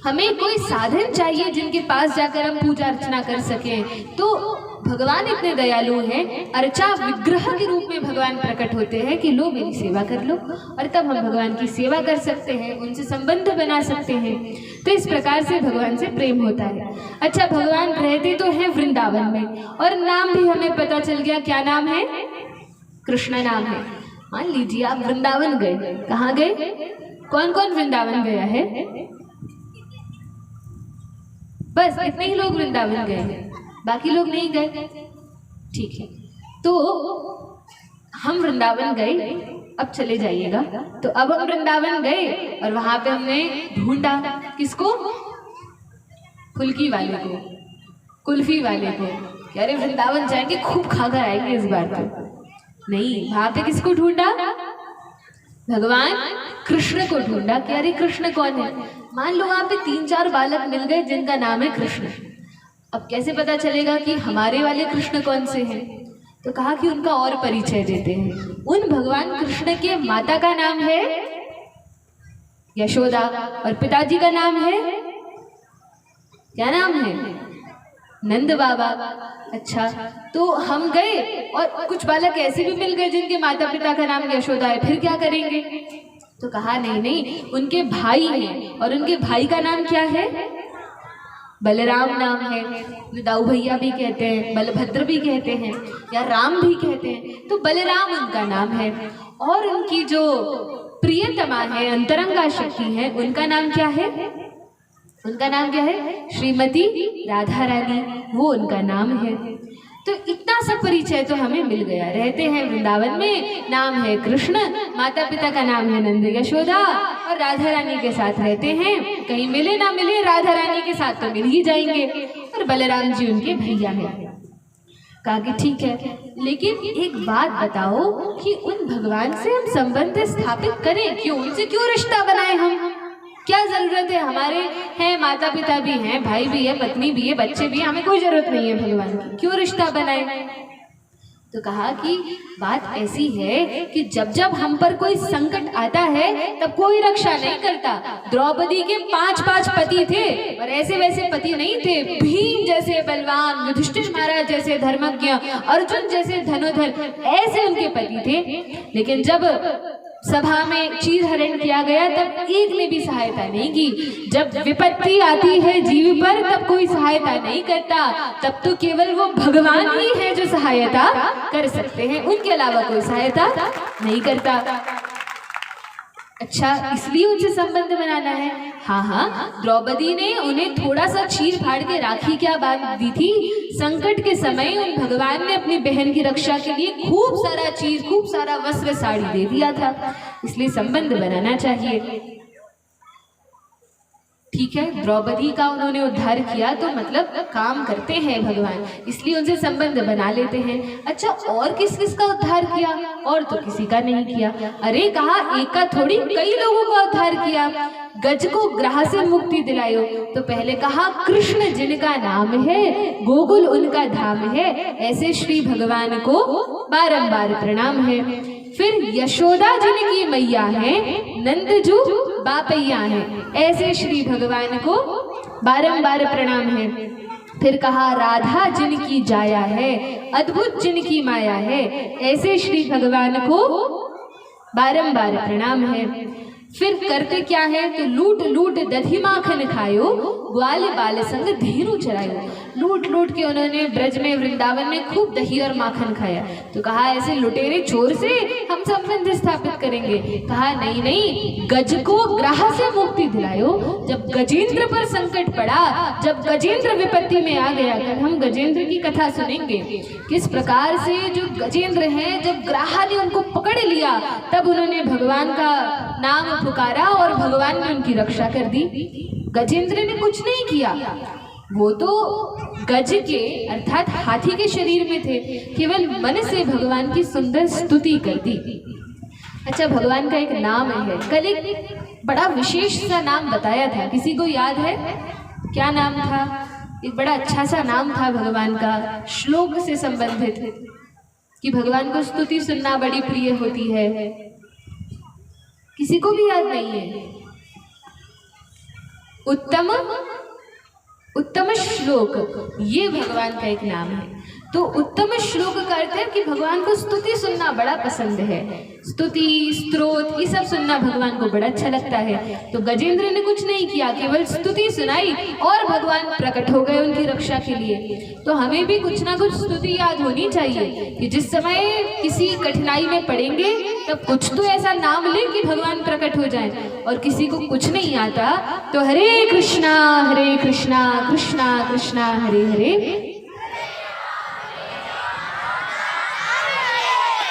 हमें कोई साधन चाहिए जिनके पास जाकर हम पूजा अर्चना कर सकें, तो भगवान इतने दयालु हैं, अर्चा विग्रह के रूप में भगवान प्रकट होते हैं कि लो मेरी सेवा कर लो, और तब हम भगवान की सेवा कर सकते हैं, उनसे संबंध बना सकते हैं। तो इस प्रकार से भगवान से प्रेम होता है। अच्छा, भगवान रहते तो हैं वृंदावन में, और नाम भी हमें पता चल गया, क्या नाम है? कृष्ण नाम है। मान लीजिए आप वृंदावन गए, कहाँ गए? कौन कौन वृंदावन गया है? बस इतने ही लोग वृंदावन गए, बाकी लोग नहीं गए। ठीक है, तो हम वृंदावन गए, अब चले जाइएगा। तो अब हम वृंदावन गए और वहां पे हमने ढूंढा किसको? फुल्की वाले को, कुल्फी वाले को। कह रहे वृंदावन जाएंगे, खूब खाकर आएंगे इस बार तो। नहीं, वहां पे किसको ढूंढा? भगवान कृष्ण को ढूंढा। कि अरे कृष्ण कौन है? मान लो वहां पे 3-4 बालक मिल गए जिनका नाम है कृष्ण। अब कैसे पता चलेगा कि हमारे वाले कृष्ण कौन से हैं? तो कहा कि उनका और परिचय देते हैं। उन भगवान कृष्ण के माता का नाम है यशोदा और पिताजी का नाम है, क्या नाम है? नंद बाबा। अच्छा, तो हम गए और कुछ बालक ऐसे भी मिल गए जिनके माता पिता का नाम यशोदा है, फिर क्या करेंगे? तो कहा नहीं, उनके भाई हैं, और उनके भाई का नाम क्या है? बलराम नाम है। दाऊ भैया भी कहते हैं, बलभद्र भी कहते हैं, या राम भी कहते हैं। तो बलराम उनका नाम है। और उनकी जो प्रियतमा है, अंतरंगा शक्ति है, उनका नाम क्या है? उनका नाम क्या है? श्रीमती राधा रानी, वो उनका नाम है। तो इतना सा परिचय तो हमें मिल गया। रहते हैं वृंदावन में, नाम है कृष्ण, माता पिता का नाम है नंद यशोदा, और राधा रानी के साथ रहते हैं। कहीं मिले ना मिले, राधा रानी के साथ तो मिल ही जाएंगे, और बलराम जी उनके भैया हैं। कहा कि ठीक है, लेकिन एक बात बताओ कि उन भगवान से हम संबंध स्थापित करें क्यों? उनसे क्यों रिश्ता बनाए हम? क्या जरूरत है? हमारे हैं माता पिता भी हैं, भाई भी है, पत्नी भी है, बच्चे भी हैं, हमें कोई जरूरत नहीं है भगवान की, क्यों रिश्ता बनाए? तो कहा कि बात ऐसी है कि जब जब हम पर कोई संकट आता है तब कोई रक्षा नहीं करता। द्रौपदी के 5-5 पति थे, और ऐसे वैसे पति नहीं थे। भीम जैसे बलवान, युधिष्ठिर महाराज जैसे धर्मज्ञ, अर्जुन जैसे धनुधर, ऐसे उनके पति थे। लेकिन जब सभा में चीरहरण किया गया तब एक ने भी सहायता नहीं की। जब विपत्ति आती है जीव पर तब कोई सहायता नहीं करता, तब तो केवल वो भगवान ही है जो सहायता कर सकते हैं, उनके अलावा कोई सहायता नहीं करता। अच्छा, इसलिए उनसे संबंध बनाना है। हाँ, द्रौपदी ने उन्हें थोड़ा सा चीर फाड़ के राखी क्या बांध दी थी। संकट के समय उन भगवान ने अपनी बहन की रक्षा के लिए खूब सारा चीज, खूब सारा वस्त्र, साड़ी दे दिया था। इसलिए संबंध बनाना चाहिए। ठीक है, द्रौपदी का उन्होंने उद्धार किया तो मतलब काम करते हैं भगवान, इसलिए उनसे संबंध बना लेते हैं। अच्छा, और किस किस का उद्धार किया? और तो किसी का नहीं किया। अरे कहा एक का थोड़ी, कई लोगों का उद्धार किया। गज को ग्रह से मुक्ति दिलायो। तो पहले कहा कृष्ण जिनका नाम है, गोकुल उनका धाम है, ऐसे श्री भगवान को बारंबार प्रणाम है। फिर यशोदा जिनकी मैया है, नंदजू बापैया है, ऐसे श्री भगवान को बारंबार प्रणाम है। फिर कहा राधा जिनकी जाया है, अद्भुत जिनकी माया है, ऐसे श्री भगवान को बारंबार प्रणाम है। फिर करते क्या है, तो लूट लूट दधी माखन खायो, ग्वाल बाल संग धेनु चरायो। लूट लूट के उन्होंने ब्रज में, वृंदावन में खूब दही और माखन खाया। तो कहा ऐसे लुटेरे चोर से हम संबंध स्थापित करेंगे। कहा नहीं नहीं, गज को ग्रह से मुक्ति दिलायो। जब गजेंद्र पर संकट पड़ा, जब गजेंद्र विपत्ति में आ गया, कल हम गजेंद्र की कथा सुनेंगे किस प्रकार से जो गजेंद्र हैं, जब ग्राह ने उनको पकड़ लिया, तब उन्होंने भगवान का नाम पुकारा और भगवान ने उनकी रक्षा कर दी। गजेंद्र ने कुछ नहीं किया, वो तो गज के अर्थात हाथी के शरीर में थे, केवल मन से भगवान की सुंदर स्तुति कर दी। अच्छा, भगवान का एक नाम है, कल एक बड़ा विशेष सा नाम बताया था, किसी को याद है क्या नाम था? एक बड़ा अच्छा सा नाम था भगवान का, श्लोक से संबंधित, कि भगवान को स्तुति सुनना बड़ी प्रिय होती है। किसी को भी याद नहीं है? उत्तम उत्तम श्लोक, ये भगवान का एक नाम है। तो उत्तम श्लोक का अर्थ है कि भगवान को स्तुति सुनना बड़ा पसंद है। स्तुति, स्तोत्र, ये सब सुनना भगवान को बड़ा अच्छा लगता है। तो गजेंद्र ने कुछ नहीं किया, केवल स्तुति सुनाई और भगवान प्रकट हो गए उनकी रक्षा के लिए। तो हमें भी कुछ ना कुछ स्तुति याद होनी चाहिए कि जिस समय किसी कठिनाई में पड़ेंगे, तब कुछ तो ऐसा नाम ले कि भगवान प्रकट हो जाए। और किसी को कुछ नहीं आता तो हरे कृष्णा कृष्णा कृष्णा हरे हरे।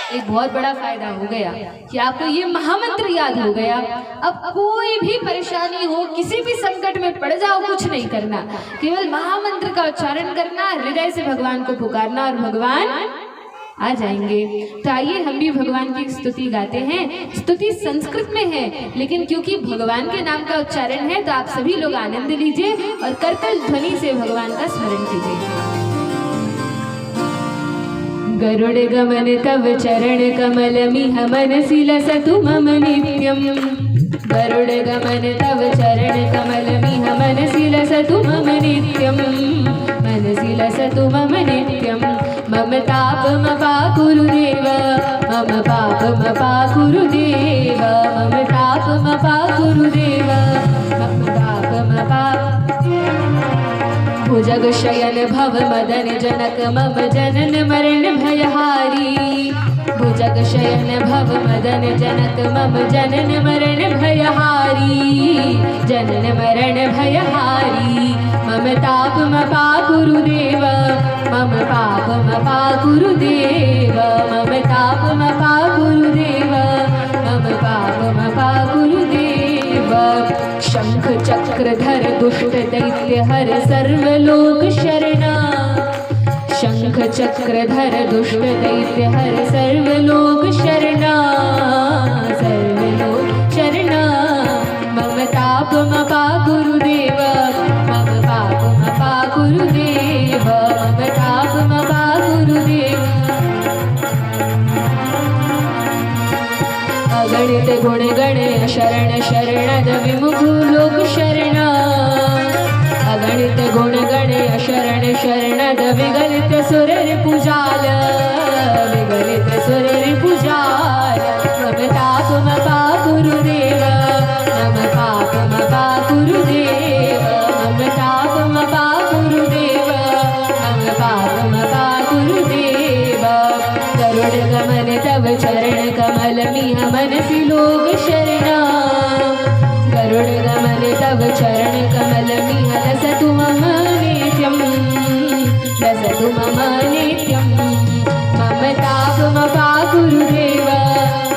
एक बहुत बड़ा फायदा हो गया कि आपको ये महामंत्र याद हो गया। अब कोई भी परेशानी हो, किसी भी संकट में पड़ जाओ, कुछ नहीं करना, केवल महामंत्र का उच्चारण करना, हृदय से भगवान को पुकारना और भगवान आ जाएंगे। तो आइए हम भी भगवान की स्तुति गाते हैं। स्तुति संस्कृत में है, लेकिन क्योंकि भगवान के नाम का उच्चारण है, तो आप सभी लोग आनंद लीजिए और करतल ध्वनि से भगवान का स्मरण कीजिए। गरुड़ गमन तव चरण कमल मिह मनसि लसतु मम नित्यम। गरुड़ गमन तव चरण कमल मिह मनसि लसतु मम नित्यम। मनसि लसतु मम नित्यम। मम तापम पाकुरुदेव, मम पापम पाकुरुदेव, मम तापम पाकुरुदेव, मम पापम पाप। भुजग शयन भव मदन जनक मम जनन मरण भयहारी। भुजग शयन भव मदन जनक मम जनन मरण भयहारी। जनन मरण भयहारी। मम तापम पाकुरुदेव, मम पापम पाकुरुदेव, मम तापम पाकुरुदेव, मम पापम पाकुरुदेव। शंख चक्रधर दुष्ट दैत्य हर सर्वलोक शरणा। शंख चक्रधर दुष्ट दैत्य हर सर्वलोक शरणा। सर्वलोक शरणा। मम तापम पाकुरुदेव, मम पापम पाकुरुदेव, मम तापम पाकुरुदेव। अगणित गुण गण शरण शरणद विमुख लोक शरणा। अगणित गुण गण शरण शरणद विगलित सुर पुजाल। विगलित सुर पुजाल। मम तापम पाकुरुदेव, मम पापम पाकुरुदेव, मम तापम पाकुरुदेव, मम पापम पाकुरुदेव। गरुड़ गमन तव चरण कमल मिह मनसि लोक शरणा। गरुड़ गमन तव चरण कमल मिह लसतु मम नित्यम। लसतु मम नित्यम। मम तापम पाकुरुदेव,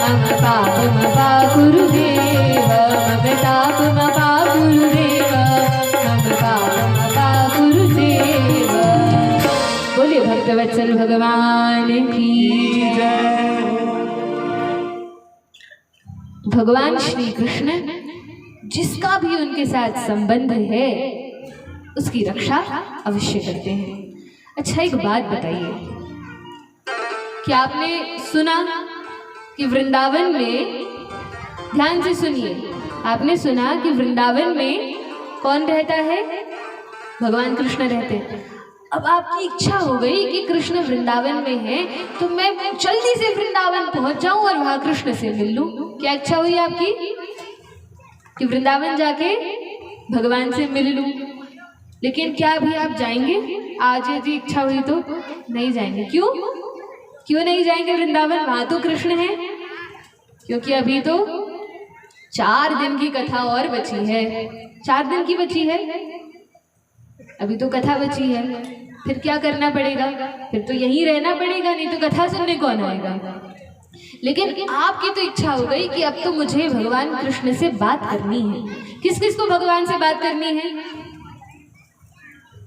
मम पापम पाकुरुदेव, मम तापम पाकुरुदेव, मम पापम पाकुरुदेव। बोलिए भक्तवत्सल भगवान की जय। भगवान श्री कृष्ण जिसका भी उनके साथ संबंध है उसकी रक्षा अवश्य करते हैं। अच्छा, एक बात बताइए, क्या आपने सुना कि वृंदावन में, ध्यान से सुनिए, आपने सुना कि वृंदावन में कौन रहता है? भगवान कृष्ण रहते हैं। अब आपकी इच्छा हो गई कि कृष्ण वृंदावन में है तो मैं जल्दी से वृंदावन पहुंच जाऊं और वहां कृष्ण से मिल लूं। क्या इच्छा हुई आपकी कि वृंदावन जाके भगवान से मिल लूं? लेकिन क्या अभी आप जाएंगे? आज यदि इच्छा हुई तो नहीं जाएंगे। क्यों नहीं जाएंगे वृंदावन? वहां तो कृष्ण है। क्योंकि अभी तो 4 दिन की कथा और बची है। 4 दिन की बची है, अभी तो कथा बची है। फिर क्या करना पड़ेगा? फिर तो यहीं रहना पड़ेगा, नहीं तो कथा सुनने कौन आएगा। लेकिन आपकी तो इच्छा हो गई कि अब तो मुझे भगवान कृष्ण से बात करनी है। किस किस को भगवान से बात करनी है?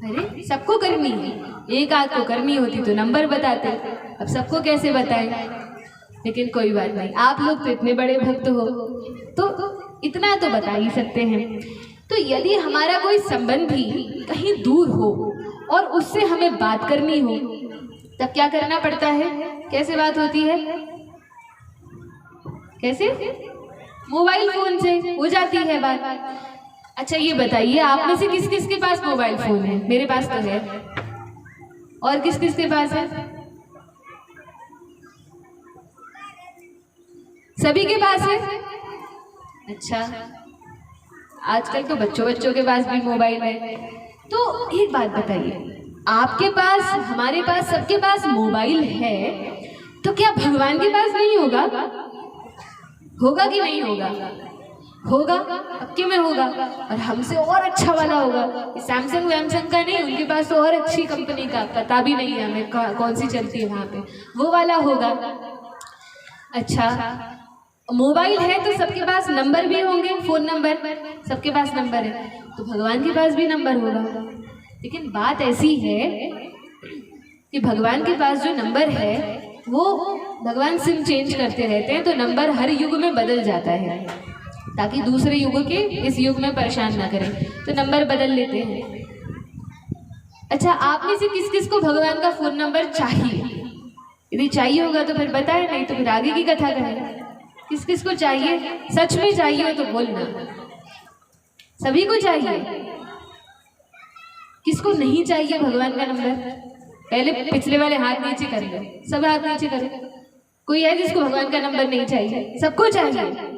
अरे सबको करनी है। एक आध को करनी होती तो नंबर बताते, अब सबको कैसे बताएं? लेकिन कोई बात नहीं, आप लोग तो इतने बड़े भक्त हो तो इतना तो बता ही सकते हैं। तो यदि हमारा कोई संबंधी कहीं दूर हो और उससे हमें बात करनी हो, तब क्या करना पड़ता है? कैसे बात होती है? कैसे? मोबाइल फोन से हो जाती है बात। अच्छा, ये बताइए, आप में से किस किस के पास मोबाइल फोन है? मेरे पास तो है। और किस किस के पास है? सभी के पास है। अच्छा, आजकल तो बच्चों के पास भी मोबाइल है। तो एक बात बताइए, आपके पास, हमारे पास, सबके पास मोबाइल है, तो क्या भगवान के पास नहीं होगा? होगा कि नहीं होगा? होगा, पक्के में होगा। और हमसे और अच्छा वाला होगा। सैमसंग वैमसंग का नहीं, उनके पास तो और अच्छी कंपनी का, पता भी नहीं है हमें कौन सी चलती है वहाँ पे, वो वाला होगा। अच्छा, मोबाइल है तो सबके पास नंबर भी होंगे, फोन नंबर, सबके पास नंबर है, तो भगवान के पास भी नंबर होगा। लेकिन बात ऐसी है कि भगवान के पास जो नंबर है वो भगवान सिम चेंज करते रहते हैं, तो नंबर हर युग में बदल जाता है ताकि दूसरे युग के इस युग में परेशान ना करें, तो नंबर बदल लेते हैं। अच्छा, आप में से किस किस को भगवान का फोन नंबर चाहिए? यदि चाहिए होगा तो फिर बताएं, नहीं तो फिर आगे की कथा करें। किस किस को चाहिए? सच में चाहिए हो तो बोलना। सभी को चाहिए? किसको नहीं चाहिए भगवान का नंबर? पहले पिछले वाले हाथ नीचे कर लो, सब हाथ नीचे करो। कोई है जिसको भगवान का नंबर नहीं चाहिए? सबको चाहिए।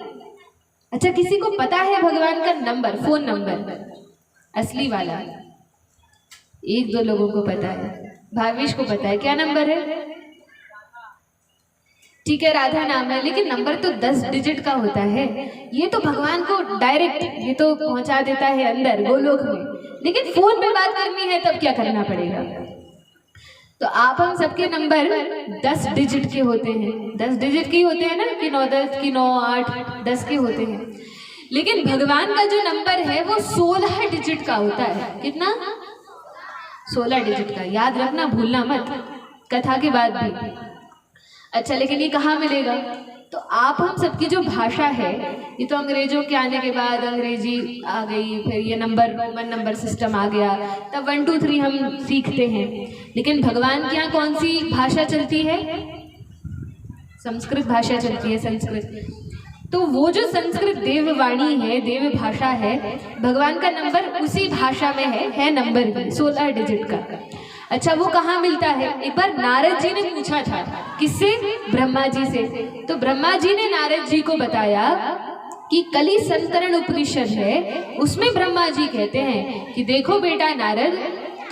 अच्छा, किसी को पता है भगवान का नंबर, फोन नंबर असली वाला? 1-2 लोगों को पता है। भावेश को पता है। क्या नंबर है? ठीक है, राधा नाम है, लेकिन नंबर तो 10 डिजिट का होता है। ये तो भगवान को डायरेक्ट ये तो पहुंचा देता है अंदर गोलोक में। लेकिन फोन पे बात करनी है तब क्या करना पड़ेगा? तो आप हम सबके नंबर 10 डिजिट के होते हैं। 10 डिजिट के होते हैं ना, कि 9 10 की 9 8 10 के होते हैं। लेकिन भगवान का जो नंबर है वो 16 डिजिट का होता है। कितना? 16 डिजिट का। याद रखना, भूलना मत कथा के बाद भी। अच्छा, लेकिन ये कहाँ मिलेगा? तो आप हम सबकी जो भाषा है, ये तो अंग्रेजों के आने के बाद अंग्रेजी आ गई, फिर ये नंबर, रोमन नंबर सिस्टम आ गया, तब 1 2 3 हम सीखते हैं। लेकिन भगवान के यहाँ कौन सी भाषा चलती है? संस्कृत भाषा चलती है, संस्कृत। तो वो जो संस्कृत देववाणी है, देव भाषा है, भगवान का नंबर उसी भाषा में है नंबर 16 डिजिट का। अच्छा, वो कहाँ मिलता है? एक बार नारद जी ने पूछा था। किससे? ब्रह्मा जी से। तो ब्रह्मा जी ने नारद जी को बताया कि कली संतरण उपनिषद है, उसमें ब्रह्मा जी कहते हैं कि देखो बेटा नारद,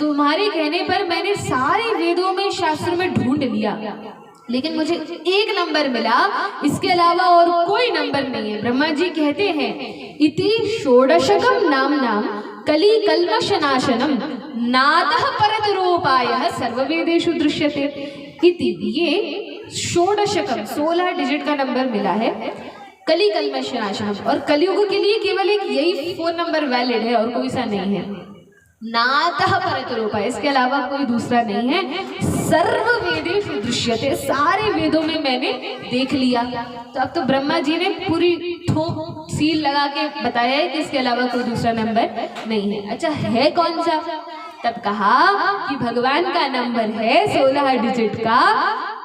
तुम्हारे कहने पर मैंने सारे वेदों में, शास्त्रों में ढूंढ लिया, लेकिन मुझे एक नंबर मिला, इसके अलावा और कोई नंबर नहीं है। ब्रह्मा जी कहते हैं इति षोडशकम नाम कली कल्मशनाशनम नादः परतरोपायः सर्ववेदेषु दृश्यते इति। ये षोडशकम 16 डिजिट का नंबर मिला है, कली कल्मशनाशनम। और कलयुग के लिए केवल एक यही फोन नंबर वैलिड है और कोई सा नहीं है। नातः परतरूपः, इसके अलावा कोई दूसरा नहीं है। सर्व वेदेषु दृश्यते, सारे वेदों में मैंने देख लिया। तो अब तो ब्रह्मा जी ने पूरी ठोक सील लगा के बताया है कि इसके अलावा कोई दूसरा नंबर नहीं है। अच्छा है कौन सा? तब कहा कि भगवान का नंबर है 16 डिजिट का,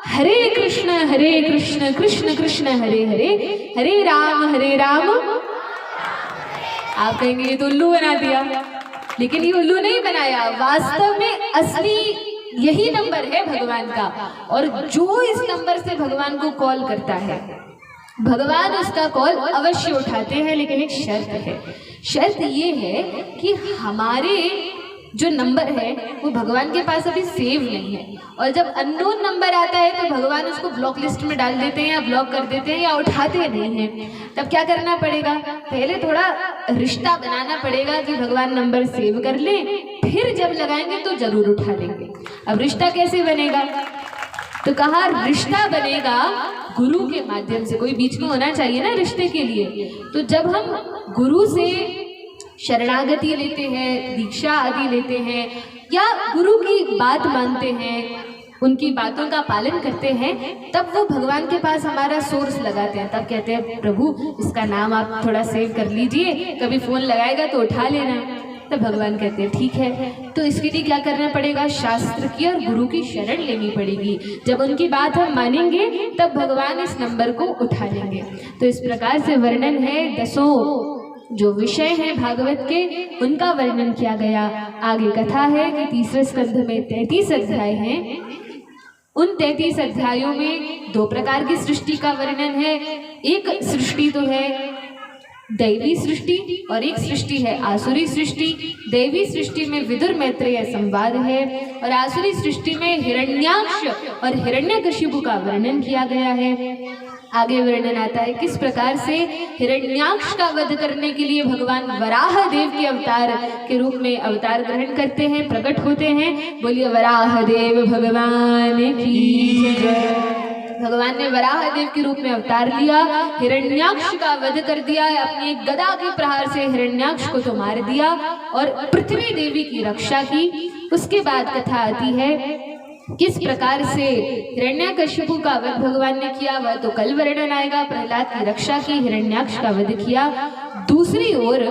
हरे कृष्ण कृष्ण कृष्ण हरे हरे, हरे राम। आप कहेंगे ये तो उल्लू बना दिया, लेकिन ये उल्लू नहीं बनाया, वास्तव में असली यही नंबर है भगवान का। और जो इस नंबर से भगवान को कॉल करता है, भगवान उसका कॉल अवश्य उठाते हैं, लेकिन एक शर्त है। शर्त ये है कि हमारे जो नंबर है वो भगवान के पास अभी सेव नहीं है, और जब अननोन नंबर आता है तो भगवान उसको ब्लॉक लिस्ट में डाल देते हैं या ब्लॉक कर देते हैं या उठाते नहीं हैं। तब क्या करना पड़ेगा? पहले थोड़ा रिश्ता बनाना पड़ेगा कि भगवान नंबर सेव कर ले, फिर जब लगाएंगे तो जरूर उठा लेंगे। अब रिश्ता कैसे बनेगा? तो कहा रिश्ता बनेगा गुरु के माध्यम से, कोई बीच में होना चाहिए ना रिश्ते के लिए। तो जब हम गुरु से शरणागति लेते हैं, दीक्षा आदि लेते हैं, या गुरु की बात मानते हैं, उनकी बातों का पालन करते हैं, तब वो भगवान के पास हमारा सोर्स लगाते हैं। तब कहते हैं प्रभु इसका नाम आप थोड़ा सेव कर लीजिए, कभी फोन लगाएगा तो उठा लेना। तब भगवान कहते हैं ठीक है। तो इसके लिए क्या करना पड़ेगा? शास्त्र की और गुरु की शरण लेनी पड़ेगी। जब उनकी बात हम मानेंगे तब भगवान इस नंबर को उठा लेंगे। तो इस प्रकार से वर्णन है, 10 जो विषय हैं भागवत के उनका वर्णन किया गया। आगे कथा है कि तीसरे स्कंध में 33 अध्याय हैं। उन 33 अध्यायों में 2 प्रकार की सृष्टि का वर्णन है। एक सृष्टि तो है दैवी सृष्टि और एक सृष्टि है आसुरी सृष्टि। दैवी सृष्टि में विदुर मैत्रेय संवाद है, और आसुरी सृष्टि में हिरण्याक्ष और हिरण्यकशिपु का वर्णन किया गया है। आगे वर्णन आता है किस प्रकार से हिरण्याक्ष का वध करने के लिए भगवान वराह देव के अवतार के रूप में अवतार ग्रहण करते हैं, प्रकट होते हैं। बोलिए वराह देव भगवान की जय। भगवान ने वराह देव के रूप में अवतार लिया, हिरण्याक्ष का वध कर दिया, अपनी एक गदा के प्रहार से हिरण्याक्ष को तो मार दिया और पृथ्वी देवी की रक्षा की। उसके बाद कथा आती है किस प्रकार से हिरण्यकशिपु का वध भगवान ने किया, वह तो कल वर्णन आएगा। प्रहलाद की रक्षा की, हिरण्याक्ष का वध किया। दूसरी ओर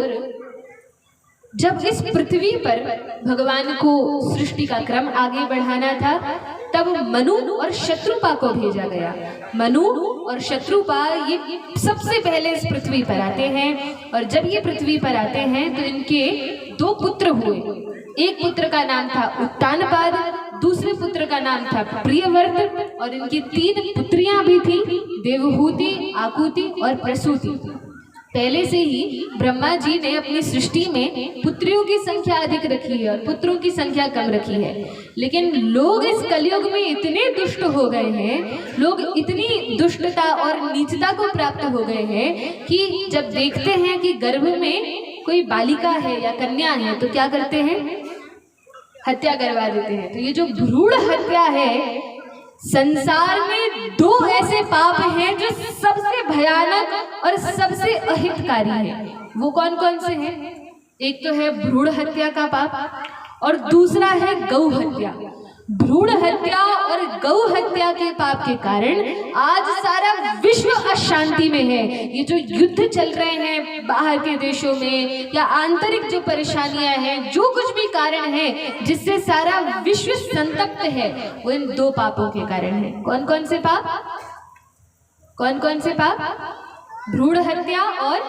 जब इस पृथ्वी पर भगवान को सृष्टि का क्रम आगे बढ़ाना था, तब मनु और शत्रुपा को भेजा गया। मनु और शत्रुपा ये सबसे पहले इस पृथ्वी पर आते हैं, और जब ये पृथ्वी पर आते हैं तो इनके 2 पुत्र हुए। एक पुत्र का नाम था उत्तानपाद, दूसरे पुत्र का नाम था प्रियव्रत, और इनकी 3 पुत्रियां भी थी, देवहूति, आकुति और प्रसूति। पहले से ही ब्रह्मा जी ने अपनी सृष्टि में पुत्रियों की संख्या अधिक रखी है और पुत्रों की संख्या कम रखी है। लेकिन लोग इस कलयुग में इतने दुष्ट हो गए हैं, लोग इतनी दुष्टता और नीचता को प्राप्त हो गए हैं कि जब देखते हैं कि गर्भ में कोई बालिका है या कन्या है तो क्या करते हैं? हत्या करवा देते हैं। तो ये जो भ्रूण हत्या है, संसार में 2 ऐसे पाप हैं जो सबसे भयानक और सबसे अहितकारी है। वो कौन कौन से हैं? एक तो है भ्रूण हत्या का पाप, और दूसरा है गौ हत्या। भ्रूण हत्या और गौ हत्या के पाप के कारण आज सारा विश्व अशांति में है। ये जो युद्ध चल रहे हैं बाहर के देशों में, या आंतरिक जो परेशानियां हैं, जो कुछ भी कारण है जिससे सारा विश्व संतप्त है, वो इन 2 पापों के कारण है। कौन कौन से पाप? कौन कौन से पाप? भ्रूण हत्या और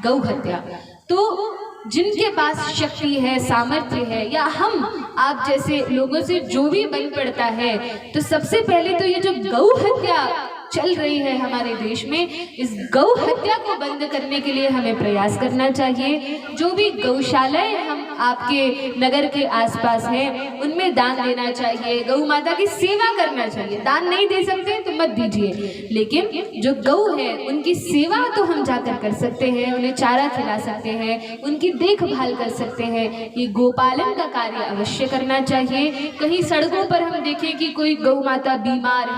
गौ हत्या। तो जिनके पास शक्ति है, सामर्थ्य है, या हम आप जैसे लोगों से जो भी बन पड़ता है, तो सबसे पहले तो ये जो गौ हत्या चल रही है हमारे देश में, इस गौ हत्या को बंद करने के लिए हमें प्रयास करना चाहिए। जो भी गौशालाएं हम आपके नगर के आसपास हैं उनमें दान देना चाहिए, गौ माता की सेवा करना चाहिए। दान नहीं दे सकते तो मत दीजिए, लेकिन जो गौ है उनकी सेवा तो हम जाकर कर सकते हैं, उन्हें चारा खिला सकते हैं, उनकी देखभाल कर सकते हैं। ये गोपालन का कार्य अवश्य करना चाहिए। कहीं सड़कों पर हम देखें कि कोई गौ माता बीमार